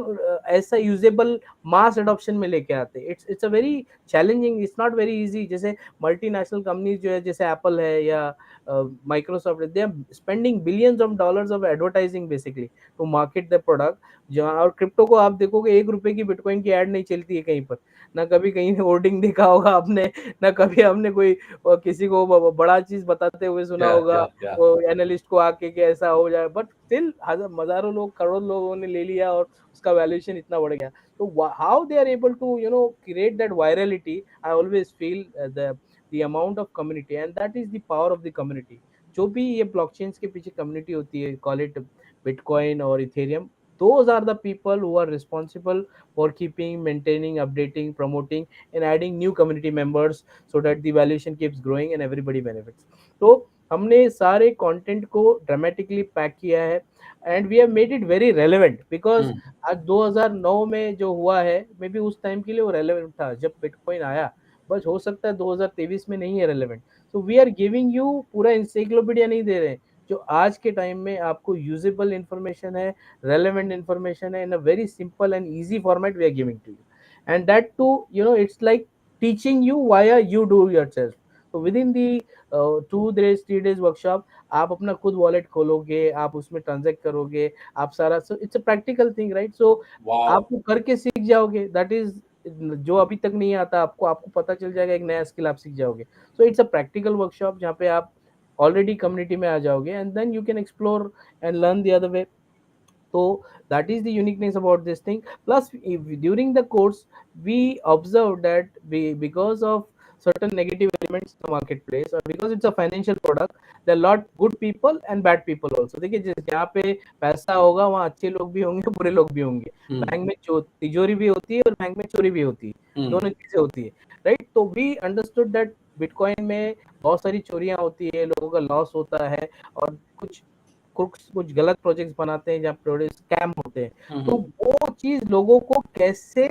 ऐसा यूजेबल मास एडॉप्शन में लेके आते हैं। It's a very challenging, it's not very easy. जैसे मल्टीनेशनल कंपनीज जो है, जैसे एप्पल है या माइक्रोसॉफ्ट है, they are spending billions of dollars of advertising basically to market the product. जहाँ और क्रिप्टो को आप देखोगे, 1 रुपए की बिटकॉइन की एड नहीं चलती है कहीं पर, ना कभी कहीं होर्डिंग देखा होगा आपने, ना कभी आपने कोई किसी को बड़ा चीज बताते हुए सुना Yeah, होगा, yeah, yeah. वो एनालिस्ट को आके कि ऐसा हो जाए, बट स्टिल हजारों लोग, करोड़ लोगों ने ले लिया और उसका वैल्यूएशन इतना बढ़ गया। तो how they are able to create that virality, I always feel the amount of community, and that is the power of the community. जो भी ये ब्लॉकचेन्स के पीछे कम्युनिटी होती है, कॉल इट बिटकॉइन और Ethereum, those are the people who are responsible for keeping, maintaining, updating, promoting, and adding new community members so that the valuation keeps growing and everybody benefits. तो हमने सारे content को dramatically pack किया है, and we have made it very relevant, because Hmm. आज 2009 में जो हुआ है, मे बी उस टाइम के लिए वो रेलेवेंट था जब बिटकॉइन आया, बस हो सकता है 2023 में नहीं है relevant. So we are giving you पूरा इंसाइक्लोपीडिया नहीं दे रहे हैं, जो आज के टाइम में आपको यूजेबल इंफॉर्मेशन है, relevant information in a very simple and easy format we are giving to you, and that too, it's like teaching you via you do yourself. So within the 2 days 3 days workshop, आप अपना खुद wallet खोलोगे, आप उसमें ट्रांजेक्ट करोगे, आप सारा, सो it's a practical thing, right? So Wow. आपको करके सीख जाओगे, दैट इज जो अभी तक नहीं आता आपको, आपको पता चल जाएगा, एक नया स्किल आप सीख जाओगे। So it's a practical workshop जहाँ पे आप ऑलरेडी कम्युनिटी में आ जाओगे, and then you can explore and learn the other way. So that is the uniqueness about this thing. Plus, if, during the course, we observed that because of certain negative elements in the marketplace, or because it's a financial product, there are lot good people and bad people also. देखिए, जहाँ पे पैसा होगा वहाँ अच्छे लोग भी होंगे, बुरे लोग भी होंगे। Hmm. बैंक में तिजोरी भी होती है और बैंक में चोरी भी होती है, Hmm. दोनों चीजें होती है, राइट? तो वी अंडरस्टूड दैट बिटकॉइन में बहुत सारी चोरियां होती है, लोगों का लॉस होता है, और कुछ क्रुक्स कुछ गलत प्रोजेक्ट्स बनाते हैं जहाँ प्रोजेक्ट स्कैम होते हैं। तो Hmm. वो चीज लोगों को कैसे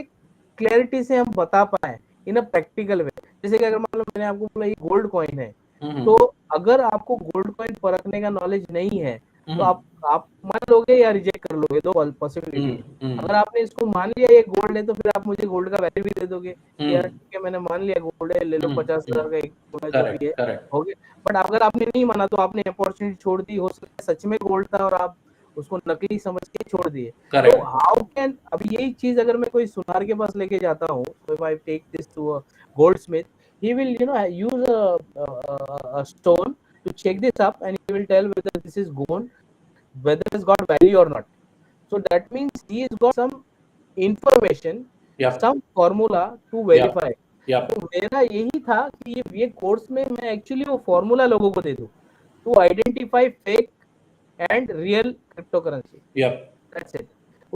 क्लैरिटी से हम बता पाए इन अ प्रैक्टिकल वे। जैसे कि अगर मान लो मैंने आपको बोला ये गोल्ड कॉइन है, तो Hmm. अगर आपको गोल्ड कॉइन परखने का नॉलेज नहीं है, तो Hmm. आप मान लोगे या रिजेक्ट कर लोगे, दो पॉसिबिलिटी Hmm. है। Hmm. अगर आपने इसको मान लिया ये गोल्ड है, तो फिर आप मुझे गोल्ड का वैल्यू भी दे दोगे कि यार Hmm. ठीक है, मैंने मान लिया गोल्ड है, ले लो, Hmm. 50,000 Hmm. का एक तोला जो भी Correct. है, Correct. हो गया। बट अगर आपने नहीं माना, तो आपने अपॉर्चुनिटी छोड़ दी, हो सकता है सच में गोल्ड था और आप उसको नकली समझ के छोड़ दिए। तो Correct. हाउ कैन, अब यही चीज अगर मैं कोई सुनार के पास लेके जाता हूँ, तो if I take this to a goldsmith, he will use a stone to check this up, and he will tell whether this is gold, whether it's got value or not. So that means he has got some information, Yep. some formula to Yep. verify. तो Yep. मेरा यही था कि ये course में मैं actually वो formula लोगों को दे दूं to identify fake and real crypto currency. Yep. That's it.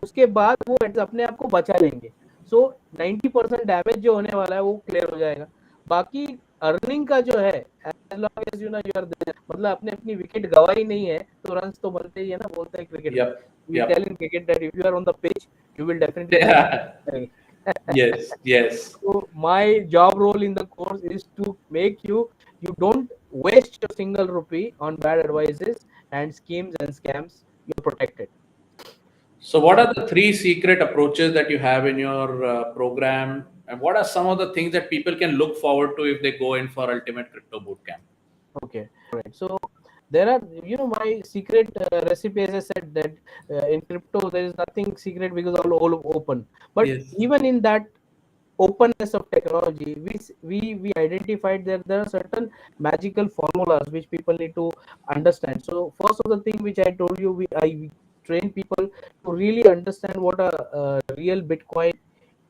उसके बाद वो अपने आप को बचा लेंगे। सो 90% डैमेज जो होने वाला है वो क्लियर हो जाएगा। बाकी अर्निंग का जो है, as long as you are there, मतलब अपने अपनी विकेट गवाई नहीं है, तो रन तो बनते ही है ना, बोलते हैं क्रिकेट में। Yep. We tell Yep. In cricket that if you are on the pitch, you will definitely get Yeah. Run. Yes, yes. So my job role in the course is to make you don't waste your single rupee on bad advices and schemes and scams. You're protected. So, what are the three secret approaches that you have in your program, and what are some of the things that people can look forward to if they go in for Ultimate Crypto Bootcamp? Okay, right. So there are, my secret recipe, as I said, that in crypto there is nothing secret because all open. But Yes. even in that openness of technology, we identified that there are certain magical formulas which people need to understand. So first of the thing which I told you, I train people to really understand what a real Bitcoin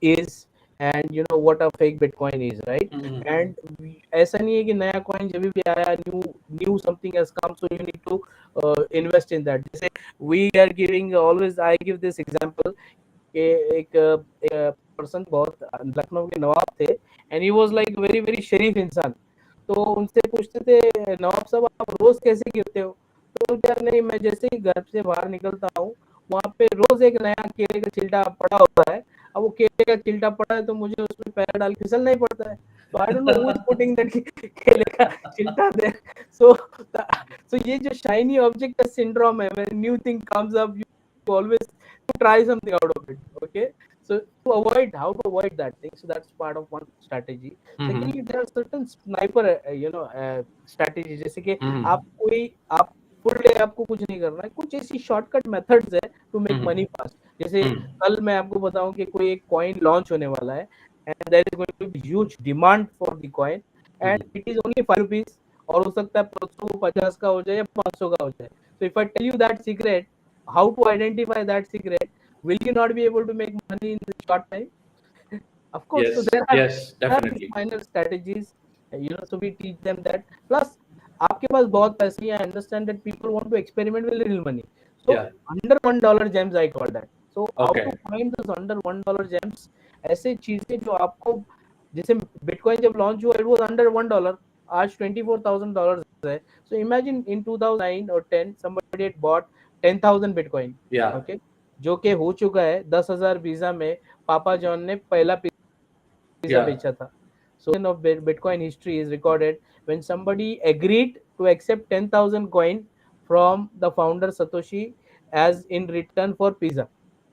is, and what a fake Bitcoin is, right? Mhm. And ऐसा नहीं है कि नया coin जब भी आया, new new something has come, so you need to invest in that. जैसे we are giving, always I give this example कि एक पर्सन बहुत लखनऊ के नवाब थे, and he was like very very शरीफ इंसान. तो उनसे पूछते थे, नवाब साहब आप रोज कैसे गिरते हो? तो यार नहीं, मैं जैसे ही घर से बाहर निकलता हूँ, वहाँ पे रोज एक नया केले का छिलटा पड़ा होता है. अब वो केले का छिलटा पड़ा है तो मुझे उसमें पैर डाल के फिसलना ही पड़ता है. तो I don't know who is putting that केले का छिलटा देयर. सो सो ये जो शाइनी ऑब्जेक्ट का सिंड्रोम है, when new thing comes up, you always try something out of it. Okay, so to avoid, how to avoid that thing, so that's part of one strategy. Mhm. Secondly, there are certain sniper strategy, जैसे कि Mhm. आप full day आपको कुछ नहीं करना है, कुछ ऐसी शॉर्टकट मेथड्स है to make Mhm. Money fast. जैसे Mhm. कल मैं आपको बताऊं कि कोई एक कॉइन लॉन्च होने वाला है, and there is going to be huge demand for the coin, and Mhm. It is only 5 rupees, और हो सकता है परसों 50 का हो जाए या 500 का हो जाए. So if I tell you that secret, how to identify that secret, will you not be able to make money in this short time? Of course. So Yes, yes, there are these definitely. minor strategies, so we teach them that. Plus, आपके पास बहुत पैसे हैं. I understand that people want to experiment with real money. So Yeah. under $1 gems I call that. So how to Okay. find those under $1 gems? ऐसे चीजें जो आपको, जैसे bitcoin जब लॉन्च हुआ, इट वाज अंडर $1. आज $24,000 है. So imagine in 2009 or 10 somebody had bought 10,000 Bitcoin. Yeah. Okay, जो कि हो चुका है 10,000 वीजा में. पापा जॉन ने पहला पिज्जा Yeah. बेचा था. So of Bitcoin history is recorded when somebody agreed to accept 10,000 coin from the founder Satoshi as in return for pizza.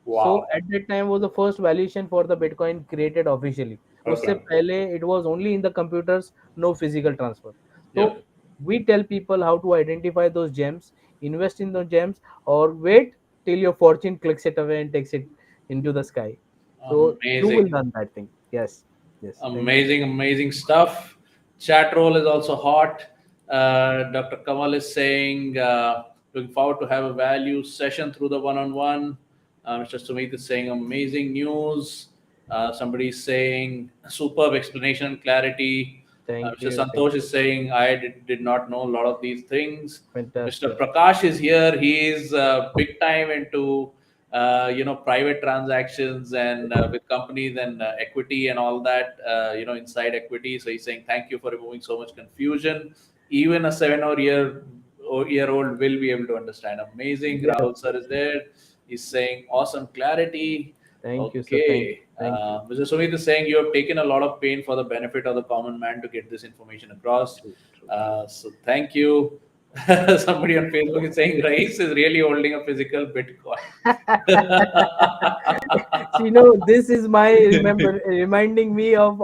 So Wow. at that time was the first valuation for the Bitcoin created officially. उससे Okay. पहले it was only in the computers, no physical transfer. So Yep. we tell people how to identify those gems, invest in those gems, or wait till your fortune clicks it away and takes it into the sky. So you will Amazing. learn that thing. Yes, yes. Thank you. Amazing, amazing stuff. Chat roll is also hot. Dr. Kamal is saying, looking forward to have a value session through the one-on-one. Mr. Sumit is saying, amazing news. Somebody is saying, superb explanation and clarity. Thank Mr. you. Thank Santosh you. is saying, I did not know a lot of these things. Mr. Fantastic. Prakash is here. He is big time into private transactions and with companies and equity and all that, inside equity. So he's saying thank you for removing so much confusion. Even a 7 or year old will be able to understand. Amazing. Yes. Rahul sir Yes. is there. He's saying awesome clarity. Thank you, sir. Thank you. Okay. Thank you. Mr. Sumit is saying you have taken a lot of pain for the benefit of the common man to get this information across. True. True. So thank you. Somebody on Facebook is saying Raees is really holding a physical Bitcoin. So, this is my reminding me of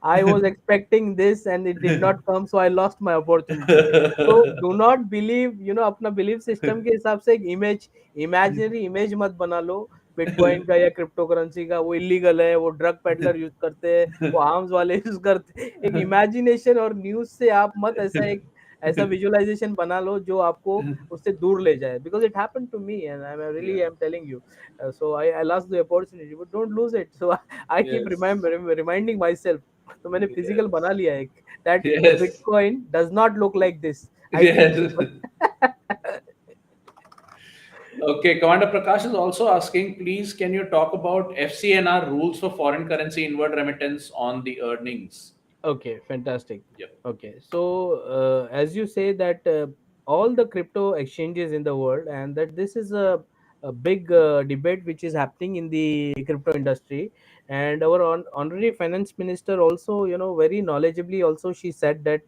I was expecting this and it did not come, so I lost my opportunity. So do not believe, अपना belief system के हिसाब से एक imaginary image मत बना लो. Bitcoin का या crypto currency का, वो इलीगल है, वो ड्रग पेडलर यूज करते हैं, वो आर्म्स वाले यूज करते हैं. एक इमेजिनेशन और न्यूज से आप मत ऐसा विजुअलाइजेशन बना लो जो आपको उससे दूर ले जाए, because it happened to me and Yeah. I am telling you. So I lost the opportunity, but don't lose it. So I keep Yes. reminding myself. तो मैंने फिजिकल Yes. बना लिया एक, that Yes. Bitcoin does not look like this. I teach Yes. people. Okay. Commander Prakash is also asking, please, can you talk about FCNR rules for foreign currency inward remittance on the earnings? Okay, fantastic. Yep. Okay, so as you say that all the crypto exchanges in the world, and that this is a big debate which is happening in the crypto industry, And our honorary finance minister also, very knowledgeably also, she said that,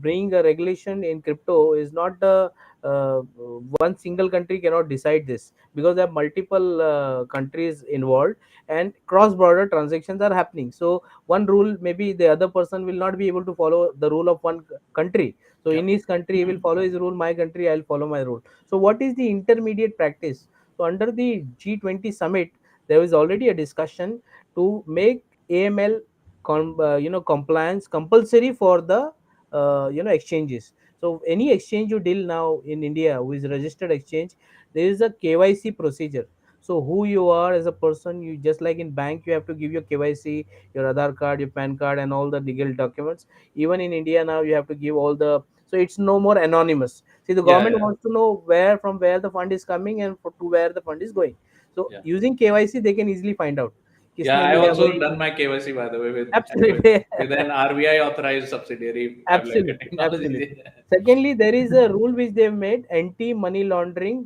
bringing a regulation in crypto is not the one single country cannot decide this, because there are multiple countries involved, and cross border transactions are happening. So one rule, maybe the other person will not be able to follow the rule of one country. So in Yep. his country he will follow his rule, my country I'll follow my rule. So what is the intermediate practice? So under the G20 summit, there was already a discussion to make AML compliance compulsory for the exchanges. So any exchange you deal now in India who is registered exchange, there is a KYC procedure. So who you are as a person, you just like in bank, you have to give your KYC, your Aadhaar card, your PAN card, and all the legal documents. Even in India now, you have to give all the. So it's no more anonymous. See, the Yeah, government yeah, wants to know where from where the fund is coming and to where the fund is going. So yeah. using KYC, they can easily find out. Yeah, किसने I लिया also भाई. done my KYC by the way Absolutely. with an RBI authorized subsidiary. I've like a Absolutely, absolutely. technology. Secondly, there is a rule which they've made, anti-money laundering.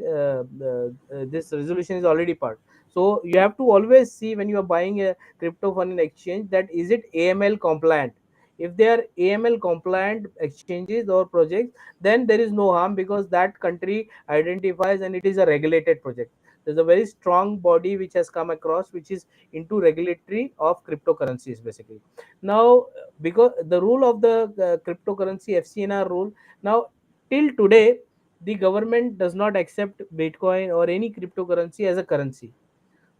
This resolution is already part. So you have to always see when you are buying a crypto fund in exchange, that is it AML compliant. If they are AML compliant exchanges or projects, then there is no harm, because that country identifies and it is a regulated project. There's a very strong body which has come across, which is into regulatory of cryptocurrencies basically. Now, because the rule of the cryptocurrency FCNR rule, now till today the government does not accept Bitcoin or any cryptocurrency as a currency.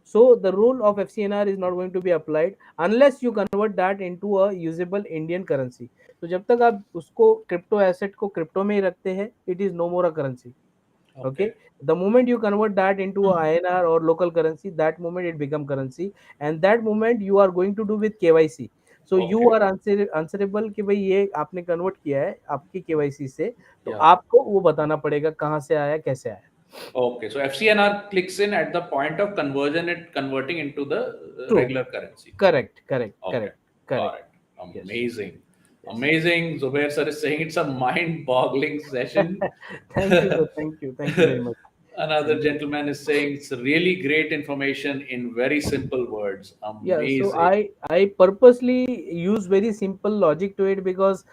So the rule of FCNR is not going to be applied unless you convert that into a usable Indian currency. तो जब तक आप उसको crypto asset को crypto में ही रखते हैं, it is no more a currency. Okay. Okay, the moment you convert that into a INR or local currency, that moment it become currency, and that moment you are going to do with KYC. So you Okay. are answerable कि भाई ये आपने convert किया है आपकी KYC से, तो Yeah. आपको वो बताना पड़ेगा कहाँ से आया कैसे आया. Okay. So FCNR clicks in at the point of conversion, it converting into the True. regular currency. Correct, correct, Okay. correct, Got correct. it. Yes, Amazing. yes. Amazing. Zubair sir is saying it's a mind-boggling session. Thank you, sir. Thank you very much. Another And gentleman is saying it's really great information in very simple words. yeah, so Amazing. I purposely use very simple logic to it, because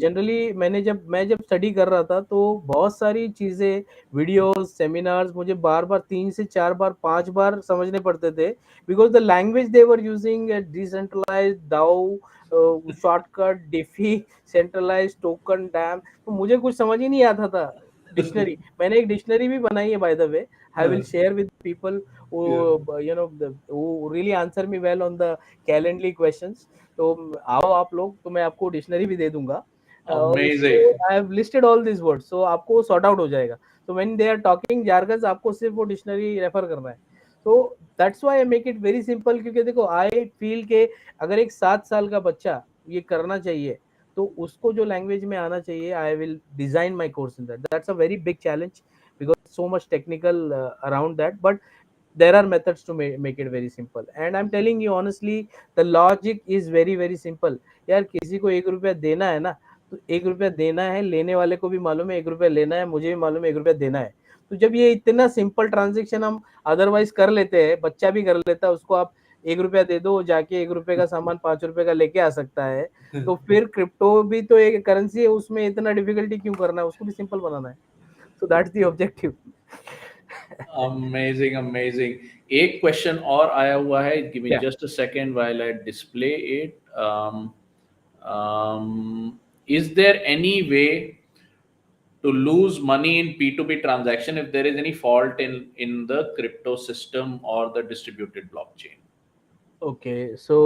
generally मैं जब study कर रहा था, तो बहुत सारी चीज़ें, videos, seminars मुझे बार बार 3 से 4 बार 5 बार समझने पड़ते थे, because the language they were using decentralize DAO, shortcut DeFi, centralize token dam, तो मुझे कुछ समझ ही नहीं आता था. डिक्शनरी, मैंने एक डिक्शनरी भी बनाई है by the way. I will share with people Yeah. who really answer me well on the calendly questions. तो आओ आप लोग, तो मैं आपको डिक्शनरी भी दे दूंगा. और उसमें Amazing. I have listed all this words, so आपको सॉर्ट आउट हो जाएगा. तो when they are talking jargons, आपको सिर्फ वो डिक्शनरी रेफर करना है. तो that's why I make it very simple, क्योंकि देखो आई फील के अगर एक 7 साल का बच्चा ये करना चाहिए, तो उसको जो लैंग्वेज में आना चाहिए, I will design my course in that. That's a very big challenge, because so much technical around that, but there are methods to make it very simple. And I'm telling you honestly, the logic is very very simple. यार किसी को 1 रुपया देना है ना, तो 1 रुपया देना है, लेने वाले को भी मालूम है 1 रुपया लेना है, मुझे भी मालूम है 1 रुपया देना है. तो जब ये इतना सिंपल ट्रांजेक्शन हम अदरवाइज कर लेते हैं, बच्चा भी कर लेता है, उसको आप 1 रुपया दे दो, जाके 1 रुपये का सामान 5 रुपये का लेके आ सकता है. तो फिर क्रिप्टो भी तो एक करेंसी है, उसमें इतना डिफिकल्टी क्यों करना है, उसको भी सिंपल बनाना है. So that's the objective. Amazing, amazing. एक क्वेश्चन और आया हुआ है. Give me Yeah. just a second while I display it. Is there any way to lose money in P2P transaction if there is any fault in the crypto system or the distributed blockchain? Okay, so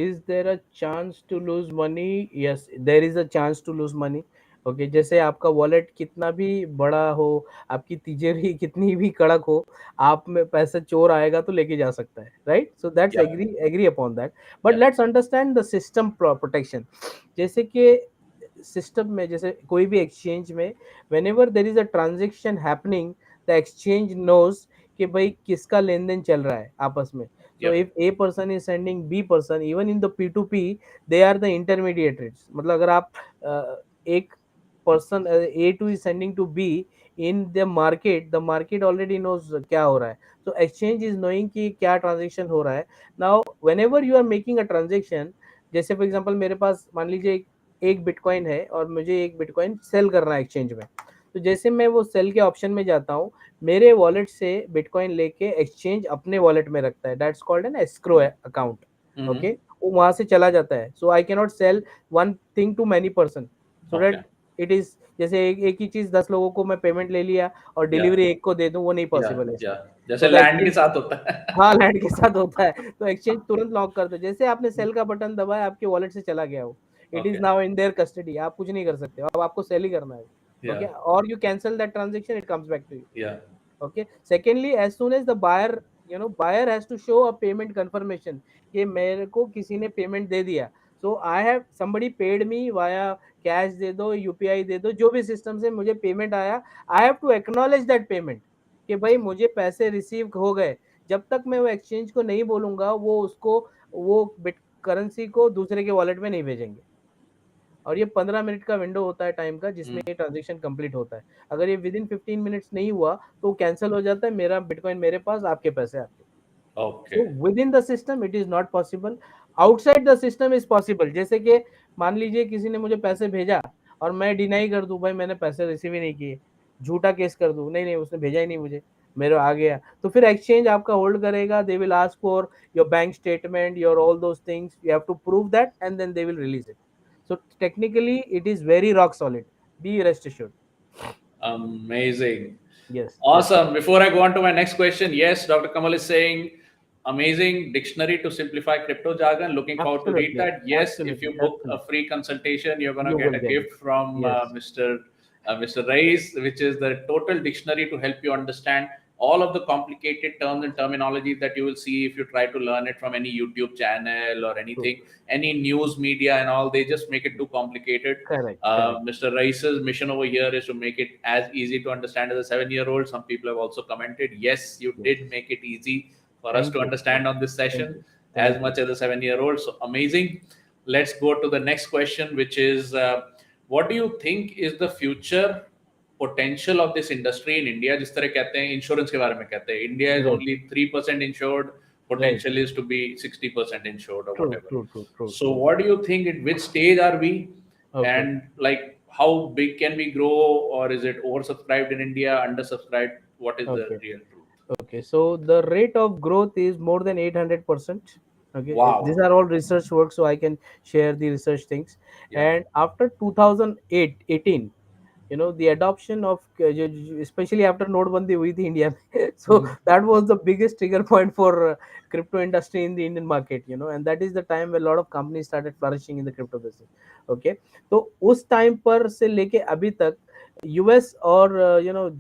is there a chance to lose money? Yes, there is a chance to lose money. Okay, जैसे आपका wallet कितना भी बड़ा हो, आपकी तिजोरी कितनी भी कड़क हो, आप में पैसा चोर आएगा तो लेके जा सकता है, right? So that's Yep, agree upon that. But yep, let's understand the system protection. जैसे कि सिस्टम में, जैसे कोई भी एक्सचेंज में, whenever there is a transaction happening, the exchange knows कि भाई किसका लेन देन चल रहा है आपस में. So yep. if A person is sending B person, even in the P2P, they are the intermediaries. मतलब अगर आप एक person A2 is sending to B in the market already knows क्या हो रहा है. So exchange is knowing कि क्या transaction हो रहा है. Now whenever you are making a transaction, जैसे फॉर एग्जांपल मेरे पास मान लीजिए एक बिटकॉइन है और मुझे एक बिटकॉइन सेल करना है एक्सचेंज में. तो जैसे मैं वो सेल के ऑप्शन में जाता हूँ, मेरे वॉलेट से बिटकॉइन लेके एक्सचेंज अपने वॉलेट में रखता है. That's called an escrow account. Okay, वो वहां से चला जाता है. So I can not sell one thing to many person. So okay. That it is जैसे एक ही चीज 10 लोगों को मैं पेमेंट ले लिया और या डिलीवरी एक को दे दूं, वो नहीं या पॉसिबल है या इसमें. जैसे तो द लैंड के एक्सचेंज, साथ होता हाँ, है. लैंड के साथ होता है. तो एक्सचेंज तुरंत लॉक कर दो. जैसे आपने सेल का बटन दबाया, आपके वॉलेट से चला गया वो. It is okay. Now in their custody. आप कुछ नहीं कर सकते, अब आपको सेल ही करना है. या ओके, और you cancel that transaction, it comes back to you. या Okay, secondly, as soon as the buyer, buyer has to show a payment confirmation कि मेरे को किसी ने पेमेंट दे दिया. So I have somebody paid me via cash दे दो, UPI दे दो, जो भी सिस्टम से मुझे पेमेंट आया, I have to acknowledge that payment कि भाई मुझे पैसे रिसीव हो गए. जब तक मैं वो एक्सचेंज को नहीं बोलूंगा, वो उसको, वो बिट करेंसी को दूसरे के वॉलेट में नहीं भेजेंगे. और ये 15 मिनट का विंडो होता है टाइम का, जिसमें ये ट्रांजेक्शन कंप्लीट होता है. अगर ये विद इन 15 मिनट्स नहीं हुआ तो कैंसिल हो जाता है. मेरा बिटकॉइन मेरे पास, आपके पैसे आपके. Okay. So with in the system it is not possible. Outside the system is possible. जैसे कि मान लीजिए किसी ने मुझे पैसे भेजा और मैं डिनाई कर दूं, भाई मैंने पैसे रिसीव ही नहीं किए, झूठा केस कर दूं, नहीं नहीं उसने भेजा ही नहीं मुझे, मेरे आ गया, तो फिर एक्सचेंज आपका होल्ड करेगा. They will ask for your bank statement, your all those things, you have to prove that and then they will release it. So technically, it is very rock solid. Be rest assured. Amazing. Yes, yes, Awesome. Before I go on to my next question, yes, Dr. Kamal is saying amazing dictionary to simplify crypto jargon. Looking forward to read absolutely, that. Yes, if absolutely, you book a absolutely. free consultation, you're gonna You get will a get it. gift from Yes, Mr. Raees, which is the total dictionary to help you understand all of the complicated terms and terminologies that you will see if you try to learn it from any YouTube channel or true. anything, any news media and all. They just make it too complicated. Correct, correct. Mr. Rais's mission over here is to make it as easy to understand as a 7-year-old. Some people have also commented, yes, you did Yes. make it easy for us Thank to you. Thank understand on this thank session you. as Thank you. much as a 7-year-old. So amazing. Let's go to the next question, which is what do you think is the future potential of this industry in India? जिस तरह कहते हैं insurance के बारे में कहते हैं, India is Right, only 3% insured, right. potential is to be 60% insured or True, whatever. true, true, true, So true. what do you think, at which stage are we, Okay. and like how big can we grow, or is it oversubscribed in India, undersubscribed? What is the Okay. real truth? Okay, so the rate of growth is more than 800%. Okay, these Wow. are all research work, so I can share the research things. Yeah. And after 2008, 18, the adoption of especially after notebandi hui thi India mein. So Mhm. that was the biggest trigger point for crypto industry in the Indian market, and that is the time where a lot of companies started flourishing in the crypto business. Okay, तो उस time पर से लेके अभी तक US और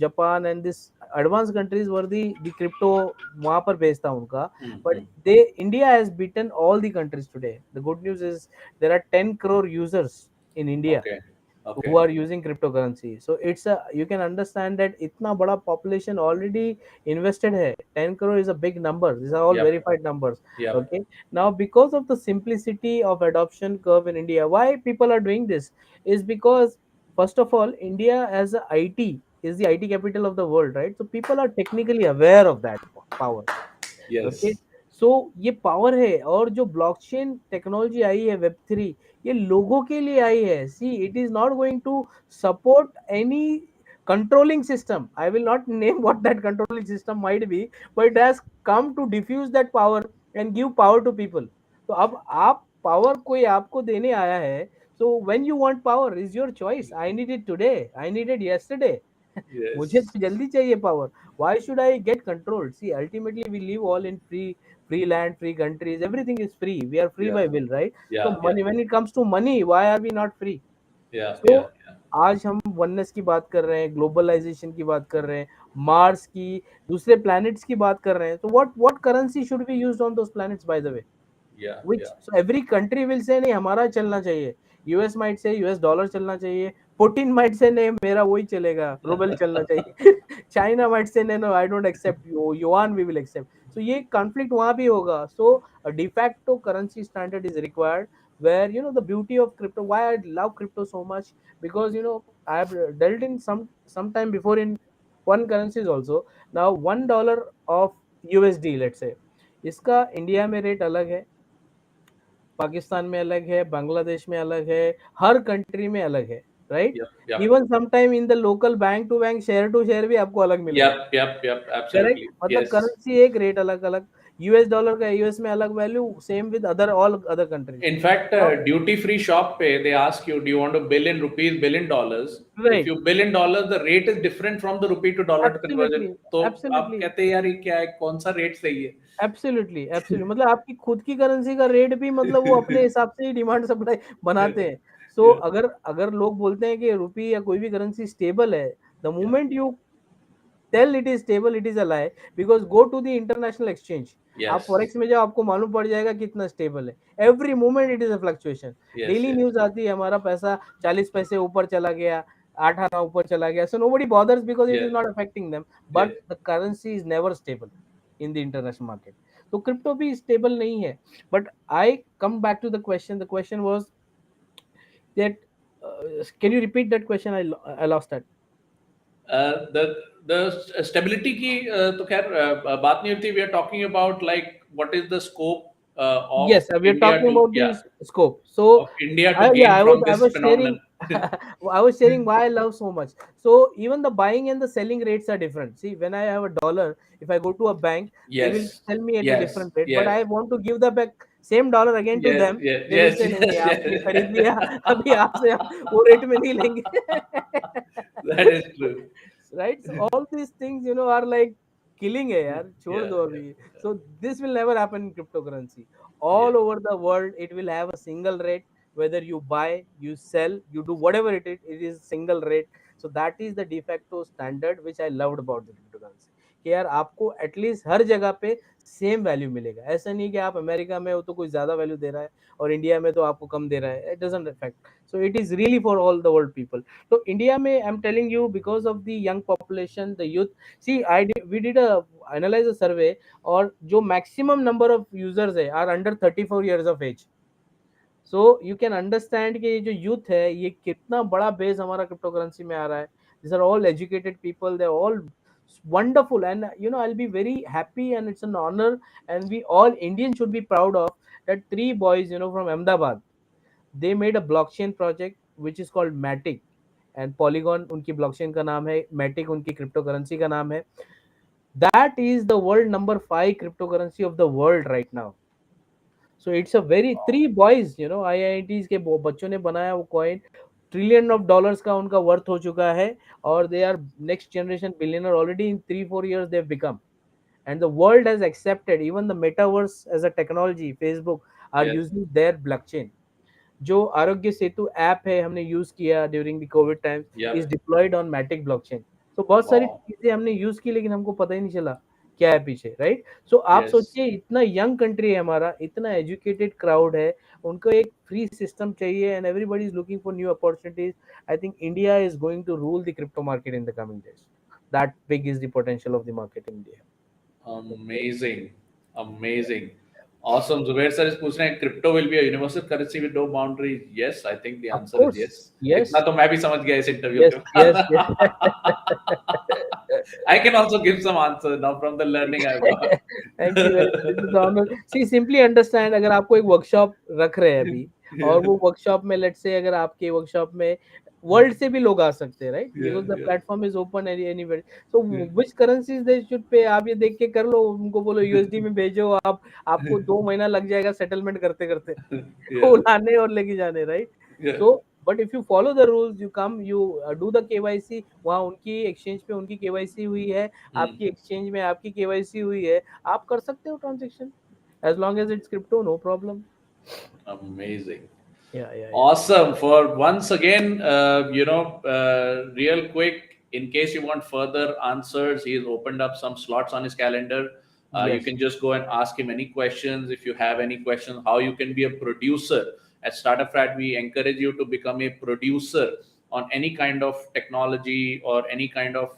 Japan and this advance countries were the crypto वहां पर बेस था उनका. But Mm-hmm. They India has beaten all the countries today. The good news is there are 10 crore users in India Okay. who Okay. are using cryptocurrency. So it's a, you can understand that इतना बड़ा population already invested है. 10 crore is a big number. These are all Yep. verified numbers. Yep. Okay, now because of the simplicity of adoption curve in India, why people are doing this is because first of all, India as a IT is the IT capital of the world, right? So people are technically aware of that power. Okay, Yes. सो ये power है. और जो blockchain technology आई है, web 3, ये लोगों के लिए आई है. See, it is not going to support any controlling system. I will not name what that controlling system might be, but it has come to diffuse that power and give power to people. तो अब आप power कोई आपको देने आया है. so when you want power is your choice. I need it today, I need it yesterday. मुझे Yes. तो जल्दी चाहिए power. Why should I get controlled? See, ultimately we live all in free land, free countries. Everything is free. We are free Yeah. by will, right? So Yeah. Yeah. money, when it comes to money, why are we not free? Yeah. So Yeah. Yeah. आज हम oneness की बात कर रहे हैं, globalisation की बात कर रहे हैं, मार्स की, दूसरे प्लैनेट्स की बात कर रहे हैं. तो what currency should be used on those planets, by the way? Yeah. which Yeah. so every country will say नहीं हमारा चलना चाहिए. US might say US dollar चलना चाहिए. पुतिन माइट से नहीं मेरा वही चलेगा, रूबल चलना चाहिए. चाइना माइट से नहीं, no I don't accept yuan, we will accept. So ये कॉन्फ्लिक्ट वहां भी होगा. So de facto currency standard is required where the beauty of crypto, why I love crypto so much, because I've dealt in some time before in one currencies also. Now $1 of USD, let's say, इसका India में rate अलग है, पाकिस्तान में अलग है, बांग्लादेश में अलग है, हर कंट्री में अलग है, right? Yep, yep, even sometime in the local bank to bank, share to share भी आपको अलग मिलेगा, yep, करेक्ट? absolutely. मतलब Yes. करेंसी एक, रेट अलग अलग, यूएस डॉलर का यूएस में अलग value, same with other all other countries. In fact, now duty free shop pay, they ask you, do you want to bill in rupees, bill in dollars? If right, you bill in dollars, the rate is different from the rupee to dollar to conversion. Absolutely, तो आप absolutely, कहते हैं यार ये क्या है, कौन सा रेट सही है? एब्सोल्युटली, एब्सोल्युटली, मतलब आपकी खुद की करेंसी का रेट भी, मतलब वो अपने हिसाब से ही डिमांड सप्लाई बनाते हैं। सो Yeah. अगर अगर लोग बोलते हैं कि रुपी या कोई भी करेंसी स्टेबल है, the Yeah. Moment you tell it is stable, it is a lie, because go to the international exchange, आप Yes. फॉरेक्स में जाओ, आपको मालूम पड़ जाएगा कितना स्टेबल है। Every moment it is a fluctuation, Yes. Daily Yes. News आती है, हमारा पैसा 40 पैसे ऊपर चला गया, 8 आना ऊपर चला गया, so nobody bothers because it Yeah. Is not affecting them, Yeah. But the currency is never stable in the international market. तो क्रिप्टो भी स्टेबल नहीं है। But I come back to the question was that, can you repeat that question? I lost that. The stability की तो खैर बात नहीं होती. We are talking about like what is the scope of Yes, we are India talking to, about yeah, the scope. So, of India to yeah, gain from I this was sharing, phenomenon. I was sharing why I love so much. So even the buying and the selling rates are different. See, when I have a dollar, if I go to a bank, they will Yes, sell me at a yes, different rate. But yes, I want to give the back same dollar again to yes, them. yes, They will yes, say, नहीं yes, आपने खरीद yes. लिया, अभी आपसे हम वो rate में नहीं लेंगे। That is true. Right, so all these things are like killing है यार, छोड़ Yeah, दो yeah, अभी। So this will never happen in cryptocurrency. yeah, All over the world it will have a single rate, whether you buy, you sell, you do whatever it is single rate. So that is the de facto standard which I loved about the cryptocurrency, कि यार आपको at least हर जगह पे same value मिलेगा। ऐसा नहीं कि आप अमेरिका में हो तो कोई ज्यादा वैल्यू दे रहा है और इंडिया में तो आपको कम दे रहा है, it doesn't effect. So it is really for all the world people. तो इंडिया में I am telling you, because of the young population, the youth, see we did a analyse a survey, और जो maximum number of users है are under 34 years of age. So you can understand कि ये जो youth है, ये कितना बड़ा बेस हमारा क्रिप्टो करेंसी में आ रहा है। This are all educated people, they are all wonderful, and I'll be very happy and it's an honor, and we all Indians should be proud of that three boys from Ahmedabad, they made a blockchain project which is called Matic, and Polygon उनकी blockchain का नाम है, Matic उनकी crypto currency का नाम है। That is the world number 5 cryptocurrency of the world right now. So it's a very, three boys, IITs के बच्चों ने बनाया वो coin, ट्रिलियन ऑफ डॉलर्स का उनका वर्थ हो चुका है, और they are next generation billionaire already in 3-4 years they have become, and the world has accepted, even the metaverse as a technology, Facebook are yes, using their blockchain। जो Aarogya Setu app है, हमने use किया during the Covid time, is yep. Deployed on Matic blockchain. तो बहुत सारी Wow. चीजें हमने use की, लेकिन हमको पता ही नहीं चला क्या है पीछे, राइट? सो आप Yes. सोचिए, इतना यंग कंट्री है हमारा, इतना एजुकेटेड क्राउड है, उनको एक फ्री सिस्टम चाहिए, and everybody is looking for new opportunities. I think India is going to rule the crypto market in the coming days. That big is the potential of the market in India. Amazing, amazing, awesome. Zubair sir is पूछ रहे हैं crypto will be a universal currency with no boundaries. Yes, I think the of answer is course, yes. इतना yes, तो मैं भी समझ गया इस इंटरव्यू यस, के यस, बाद. I can also give some answer now from the learning I've got. Thank you very much, this is honour. See simply understand, अगर आपको एक वर्कशॉप रख रहे हैं अभी, और Yeah, वो वर्कशॉप में लेट्स से, अगर आपके वर्कशॉप में वर्ल्ड से भी लोग आ सकते हैं, right? yeah, because the yeah, platform is open anywhere. So yeah, which currencies they should pay, आप ये देख के कर लो, उनको बोलो यूएसडी में भेजो, आप आपको 2 महीना लग जाएगा सेटलमेंट करते करते, yeah, वो लाने और लेके जाने, right? yeah. So but if you follow the rules, you come, you do the KYC, वहाँ उनकी एक्सचेंज पे उनकी केवाईसी हुई है, Hmm. आपकी एक्सचेंज में आपकी केवाईसी हुई है, आप कर सकते हो transaction, as long as it's crypto, no problem. Amazing. या Awesome. For once again, real quick, in case you want further answers, he's opened up some slots on his calendar. You yes, can just go and ask him any questions. If you have any questions, how you can be a producer at Startup Frat, we encourage you to become a producer on any kind of technology or any kind of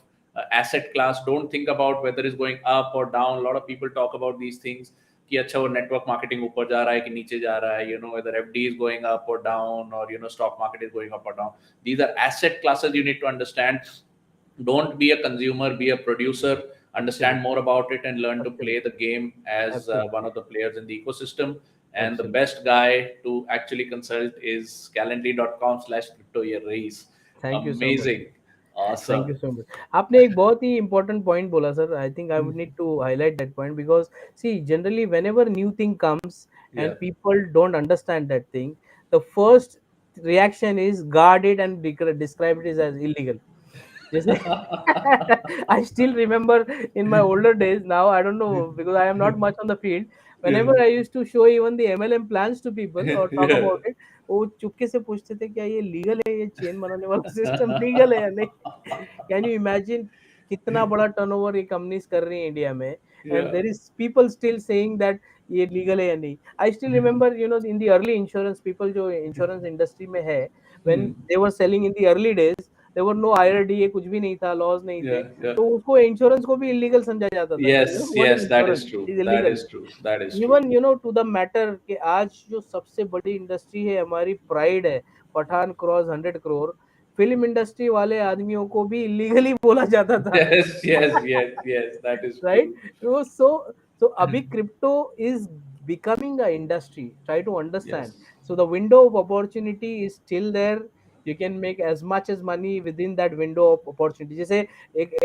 asset class. Don't think about whether it's going up or down. A lot of people talk about these things. कि अच्छा वो network marketing ऊपर जा रहा है कि नीचे जा रहा है, whether FD is going up or down, or stock market is going up or down. These are asset classes you need to understand. Don't be a consumer, be a producer. Understand Absolutely. more about it and learn to play Absolutely. the game as one Absolutely. of the players in the ecosystem. And the Absolutely. best guy to actually consult is calendly.com/crypto Raees. Thank you so much. Amazing. Thank Awesome. you so much. आपने एक बहुत ही important point बोला sir. I think I would need to highlight that point because see generally whenever new thing comes Yeah. and people don't understand that thing, the first reaction is guard it and describe it as illegal. जैसे I still remember in my older days. Now I don't know because I am not much on the field. Yeah. Whenever I used to show even the MLM plans to people or talk Yeah. about it, वो चुपके से पूछते थे क्या ये legal है, ये chain बनाने वाला सिस्टम लीगल है या नहीं. कैन यू इमेजिन कितना बड़ा टर्नओवर ये कंपनीज कर रही है इंडिया में, and Yeah. There is people still saying that ये लीगल है या नहीं. I still remember in the early insurance people जो इंश्योरेंस इंडस्ट्री में है, when Hmm. They were selling in the early days, there were no IRDA, कुछ भी नहीं था, लॉज नहीं थे, Yeah. Yeah. तो उसको इंश्योरेंस को भी इलीगल समझा जाता था कि Yes. What is Yes. That insurance, is true. It is That illegal. is true. That is true. Even to the matter कि आज जो सबसे बड़ी इंडस्ट्री है, हमारी प्राइड है, Pathaan cross 100 crore, film industry वाले आदमियों को भी इलीगली बोला जाता था. Yes. Yes. Yes. Yes. That is Right. true. So abhi crypto is becoming a industry, try to understand. Yes. So the window of opportunity is still there. You can make as much as money within that window of opportunity. जैसे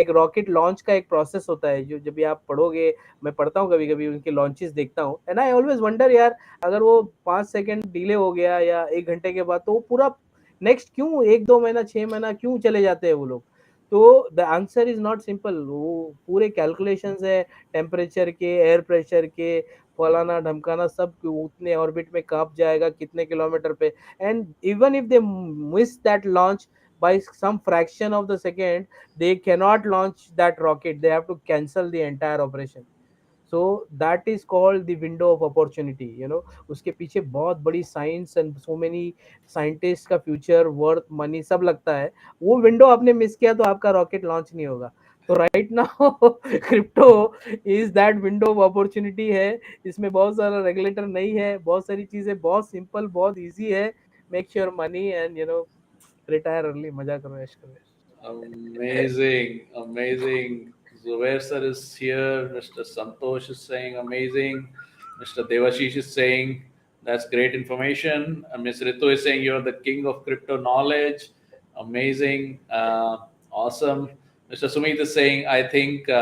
एक rocket launch का एक process होता है, जो जब भी आप पढ़ोगे, मैं पढ़ता हूँ कभी कभी उनके लॉन्चेस देखता हूँ, एंड आई ऑलवेज वंडर यार, अगर वो 5 सेकंड डिले हो गया या 1 घंटे के बाद, तो वो पूरा नेक्स्ट क्यों 1-2 महीना 6 महीना क्यों चले जाते हैं वो लोग. तो the answer is not simple. वो पूरे कैलकुलेशंस है, टेम्परेचर के, एयर प्रेशर के, फलाना ढमकाना, सब उतने ऑर्बिट में कब जाएगा, कितने किलोमीटर पे. And even if they miss that launch by some fraction of the second, they cannot launch that rocket. They have to cancel the entire operation. So that is called the window of opportunity. उसके पीछे बहुत बड़ी science and so many scientist का future, worth, money सब लगता है. वो window आपने मिस किया तो आपका रॉकेट लॉन्च नहीं होगा. तो right now crypto is that window of opportunity है. इसमें बहुत सारा रेगुलेटर नहीं है, बहुत सारी चीजें बहुत सिंपल, बहुत इजी है. Make sure money and retire early, मजा करो, ऐश करो. Amazing, amazing. Zubair sir is here. Mr. Santosh is saying amazing. Mr. Devashish is saying that's great information. Ms. Ritu is saying you're the king of crypto knowledge. Amazing, awesome. Mr. Sumit is saying I think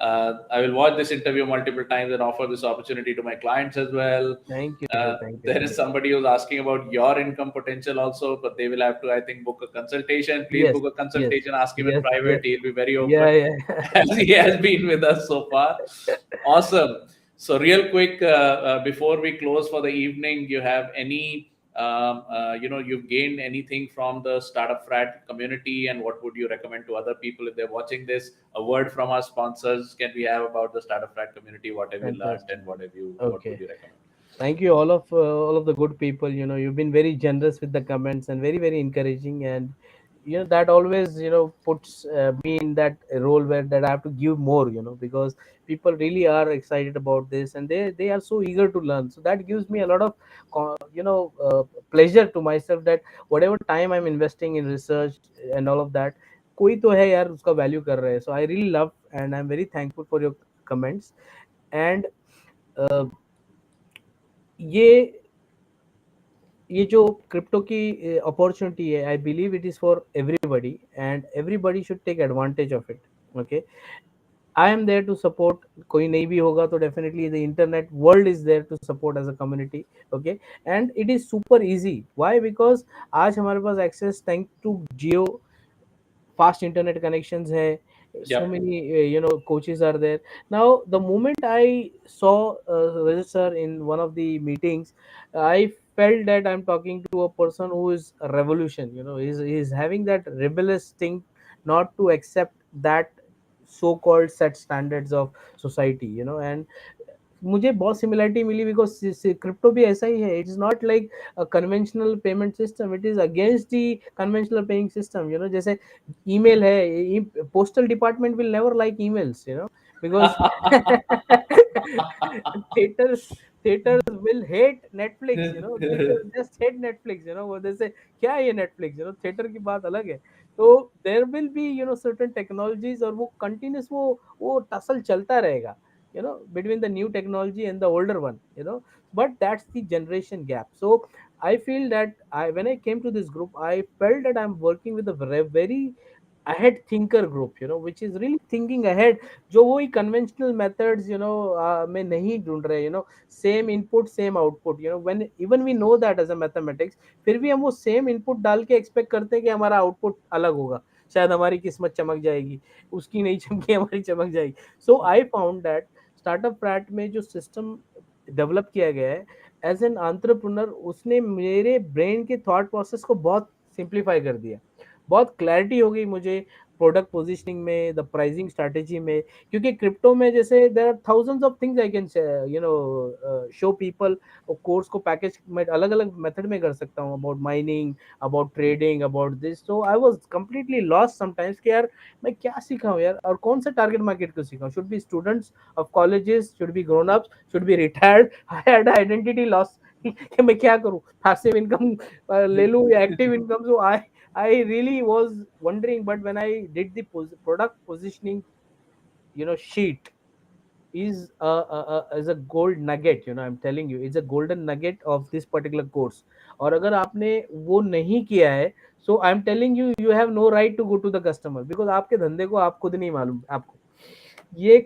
I will watch this interview multiple times and offer this opportunity to my clients as well. Thank you sir, thank you, There is thank you. somebody who's asking about your income potential also, but they will have to, I think, book a consultation. Please Yes, book a yes, consultation. Ask him in yes, private. yes. He'll be very Yeah, open, yeah. as he has been with us so far. Awesome. So, real quick, before we close for the evening, you have any, you've gained anything from the startup frat community, and what would you recommend to other people if they're watching this? A word from our sponsors can we have about the startup frat community? What have you learned, Fantastic. and what would Okay. you recommend? Thank you, all of the good people. You've been very generous with the comments and very, very encouraging, and that always puts me in that role where that I have to give more. Because people really are excited about this, and they are so eager to learn. So that gives me a lot of pleasure to myself, that whatever time I'm investing in research and all of that, कोई तो है यार उसका value कर रहे हैं. So I really love and I'm very thankful for your comments. And uh, ये ये जो क्रिप्टो की अपॉर्चुनिटी है, I believe it is for everybody and everybody should take advantage of it. Okay, I am there to support. कोई नहीं भी होगा तो definitely the internet world is there to support as a community. Okay, and it is super easy. Why? Because आज हमारे पास access thank to Jio, fast internet connections hai, so Yep. many coaches are there. Now the moment I saw Rajat sir in one of the meetings, I felt that I'm talking to a person who is a revolution. He's having that rebellious thing, not to accept that so called set standards of society. And मुझे बहुत similarity milli, because crypto भी ऐसा ही है. It is not like a conventional payment system, it is against the conventional paying system. जैसे email है, postal department will never like emails. because theaters theaters will hate Netflix, you know, theaters just hate Netflix, you know, वो जैसे क्या है ये Netflix, you know, theater की बात अलग है. तो there will be, you know, certain technologies और वो continuous वो tussle चलता रहेगा, you know, between the new technology and the older one, you know, but that's the generation gap. So I feel that when I came to this group, I felt that I'm working with a very ahead thinker group, you know, which is really thinking ahead, जो वही conventional methods, you know, में नहीं ढूंढ रहे, you know, same input same output, you know, when even we know that as a mathematics, फिर भी हम वो same input डाल के expect करते हैं कि हमारा output अलग होगा, शायद हमारी किस्मत चमक जाएगी, उसकी नहीं चमकी हमारी चमक जाएगी. So I found that startup frat में जो system डेवलप किया गया है एज एन एंटरप्रेन्योर, उसने मेरे ब्रेन के थॉट प्रोसेस को बहुत सिंप्लीफाई कर दिया. बहुत क्लैरिटी हो गई मुझे प्रोडक्ट पोजीशनिंग में, द प्राइसिंग स्ट्रैटेजी में, क्योंकि क्रिप्टो में जैसे there are thousands of things I can you know show people. Course को पैकेज में अलग अलग मेथड में कर सकता हूँ, about mining, about trading, about this. So I was completely lost sometimes कि यार मैं क्या सीखा हूँ यार, और कौन सा टारगेट मार्केट को सीखा हूँ. Should be students of colleges, should be grown ups, should be retired. I had identity loss कि मैं क्या करूँ, पैसिव इनकम ले लूँ या active income. So I really was wondering, but when I did the product positioning, you know, sheet is a gold nugget. You know, I'm telling you, it's a golden nugget of this particular course. और अगर आपने वो नहीं किया है, so I'm telling you, you have no right to go to the customer, because आपके धंधे को आप खुद नहीं मालूम आपको. ये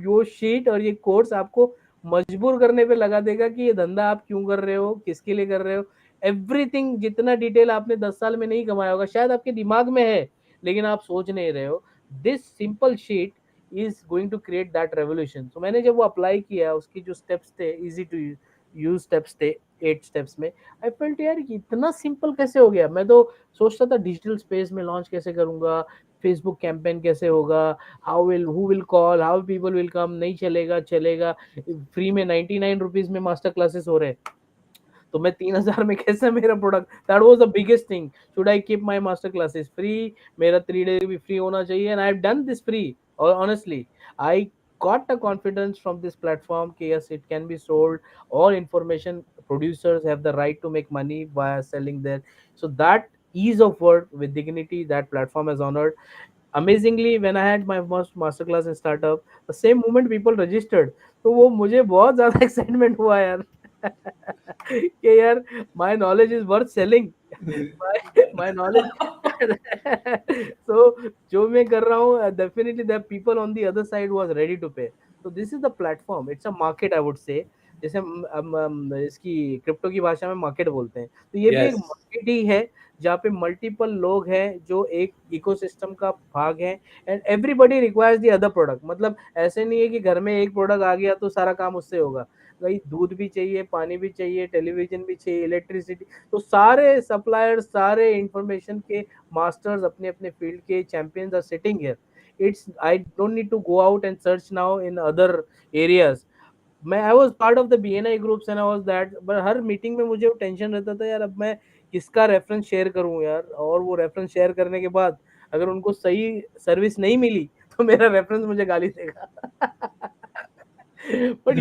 यो शीट और ये कोर्स आपको मजबूर करने पे लगा देगा कि ये धंधा आप क्यों कर रहे हो, किसके लिए कर रहे हो. एवरीथिंग, जितना डिटेल आपने 10 साल में नहीं कमाया होगा, शायद आपके दिमाग में है लेकिन आप सोच नहीं रहे हो. This simple sheet is going to create that revolution. तो मैंने जब वो अप्लाई किया, उसकी जो स्टेप्स थे, इजी टू यूज स्टेप्स थे, 8 स्टेप्स में, आई फेल्ट यार कि इतना सिंपल कैसे हो गया. मैं तो सोचता था डिजिटल स्पेस में लॉन्च कैसे करूंगा, फेसबुक कैंपेन कैसे होगा, how will who will call, how people will come. नहीं चलेगा, चलेगा. फ्री में 99 रुपीज में मास्टर क्लासेस हो रहे हैं, तो मैं 3,000 में कैसे मेरा product. That was the biggest thing. Should I keep my master classes free, मेरा 3 डे भी फ्री होना चाहिए. And I have done this free. और honestly I got a confidence from this platform कि yes, it can be sold. All information, producers have the right to make money via selling there. So that ease of work with dignity, that platform has honored. Amazingly, when I had my first masterclass in startup, the same moment people registered, तो वो मुझे बहुत ज्यादा excitement हुआ यार. कि यार my knowledge is worth selling. My knowledge. So जो मैं कर रहा हूँ, definitely the people on the other side was ready to pay. So this is the platform. It's a market, I would say. जैसे हम इसकी क्रिप्टो की भाषा में मार्केट बोलते हैं, तो ये भी एक Yes. मार्केट ही है जहाँ पे मल्टीपल लोग हैं जो एक इकोसिस्टम का भाग है. And everybody requires the other product. मतलब ऐसे नहीं है कि घर में एक प्रोडक्ट आ गया तो सारा काम उससे होगा. भाई दूध भी चाहिए, पानी भी चाहिए, टेलीविजन भी चाहिए, इलेक्ट्रिसिटी. तो सारे सप्लायर्स, सारे इंफॉर्मेशन के मास्टर्स, अपने अपने फील्ड के champions are sitting here. It's I don't need to go out and search now in other areas. मैं I was part of the BNI groups and I was that, but हर meeting में मुझे tension रहता था यार, अब मैं किसका रेफरेंस शेयर करूं यार. और वो रेफरेंस शेयर करने के बाद अगर उनको सही सर्विस नहीं मिली तो मेरा रेफरेंस मुझे गाली देगा. बट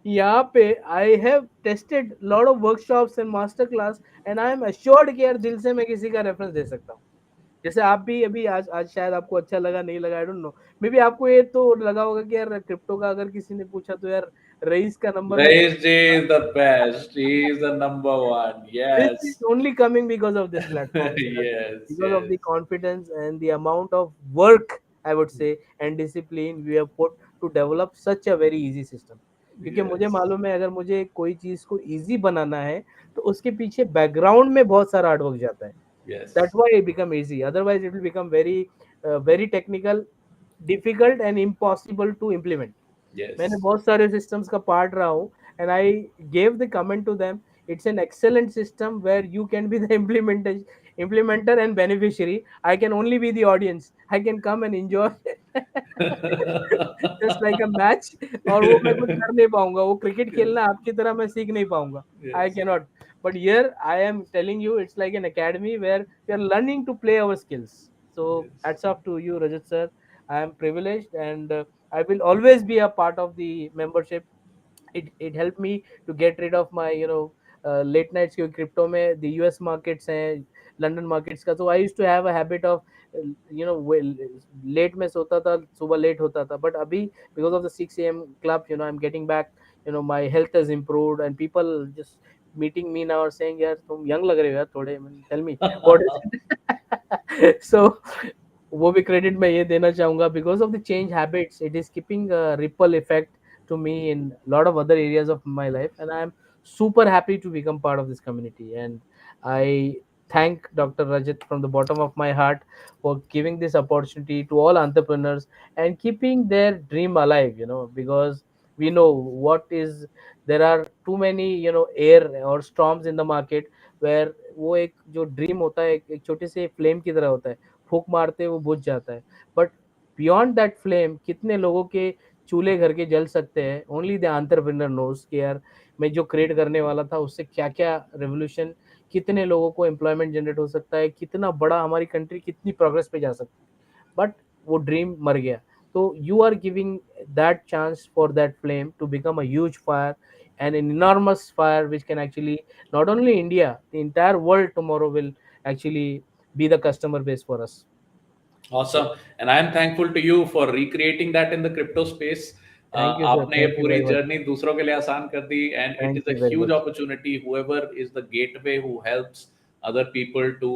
यहाँ पे I have tested lot of workshops and master class, and I am assured कि यार दिल से मैं किसी का रेफरेंस दे सकता हूँ. जैसे आप भी अभी आज आज शायद आपको अच्छा लगा, नहीं लगा, I don't know. May be आपको ये तो लगा होगा कि यार क्रिप्टो का अगर किसी ने पूछा तो यार रईस का नंबर मैं Raees Ji is the best. He is the number one. this is Yes. only coming because of this platform, Yes, because of yes, the confidence and the amount of work, I would say, and discipline we have put to develop such a very easy system. क्योंकि मुझे yes, मालूम है अगर मुझे कोई चीज को easy बनाना है तो उसके पीछे बैकग्राउंड में बहुत सारा हार्डवर्क जाता है. That's yes, why it become easy. Otherwise, it will become very technical, difficult, and impossible to implement. मैंने yes. बहुत सारे सिस्टम्स का पार्ट रहा हूँ, and I gave the comment to them. It's an excellent system where you can be the implementer and beneficiary. I can only be the audience. I can come and enjoy just like a match. और वो मैं कुछ कर नहीं पाऊंगा, वो cricket खेलना आपकी तरह मैं सीख नहीं पाऊंगा. I Yes, cannot. But here I am telling you, it's like an academy where we are learning to play our skills. So yes, hats off to you, Rajat sir. I am privileged, and I will always be a part of the membership. It helped me to get rid of my late nights, क्योंकि crypto में the US markets हैं, London markets का, so I used to have a habit of late में सोता था, सुबह late होता था, but अभी because of the 6 a.m. club, I'm getting back, my health has improved, and people just meeting me now are saying, यार तुम young लग रहे हो यार थोड़े, I mean, tell me what is it? So वो भी क्रेडिट मैं ये देना चाहूंगा, because of the change habits it is keeping ripple effect to me in a lot of other areas of my life, and I am super happy to become part of this community. And I thank Dr. Rajat from the bottom of my heart for giving this opportunity to all entrepreneurs and keeping their dream alive, because we know what is, there are too many air or storms in the market, where वो एक जो dream होता है एक छोटे से flame की तरह होता है, फूक मारते वो बुझ जाता है, बट बियॉन्ड दैट फ्लेम कितने लोगों के चूल्हे घर के जल सकते हैं, ओनली द एंटरप्रेन्योर नोस कि यार मैं जो क्रिएट करने वाला था उससे क्या क्या रेवोल्यूशन, कितने लोगों को एम्प्लॉयमेंट जनरेट हो सकता है, कितना बड़ा हमारी कंट्री कितनी प्रोग्रेस पे जा सकती है, बट वो ड्रीम मर गया. तो you are giving that chance for that flame to become a huge fire, and an enormous fire which can actually, not only India, the entire world tomorrow will actually be the customer base for us. Awesome. So And I am thankful to you for recreating that in the crypto space. thank you, sir. आपने ये Thank you पूरी very much. Journey दूसरों के लिए आसान कर दी, and it Thank is a you very huge much. opportunity. Whoever is the gateway who helps other people to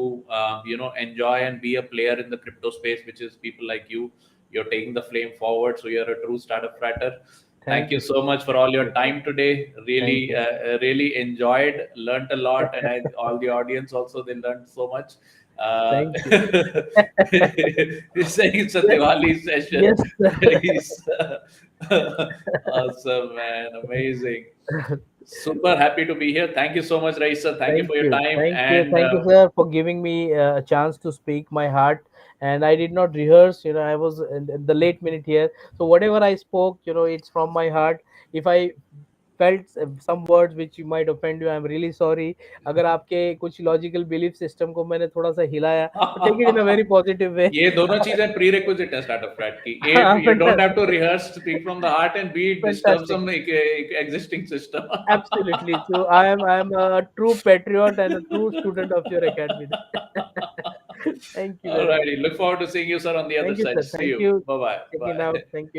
enjoy and be a player in the crypto space, which is people like you. You're taking the flame forward, so you're a true startup fratter. Thank Thank you you, sir. so much for all Thank your you. time today. Really, Thank you. really enjoyed, learned a lot, and all the audience also, they learned so much. Uh, Thank you. He's saying it's a Yes, Diwali session. yes, sir. He's awesome, man, amazing. Super happy to be here. Thank you so much, Raisa. Thank you Thank for your you. time. Thank you. And Thank you, sir, for giving me a chance to speak my heart. And I did not rehearse, I was in the late minute here. So whatever I spoke, it's from my heart. If I felt some words which you might offend you, I'm really sorry. अगर आपके कुछ logical belief system को मैंने थोड़ा सा हिलाया, तो take it in a very positive way. ये दोनों चीजें प्री रिक्विजिट है स्टार्टअप फ्लैट की. A, you don't have Fantastic. To rehearse, speak from the heart, and be disturb Fantastic. Some existing system. Absolutely. So I am a true patriot and a true student of your academy. Thank you All very much. righty. Look forward to seeing you, sir, on the other Thank you, side. sir. See Thank you. you. Bye bye. Checking out. Bye. Thank you.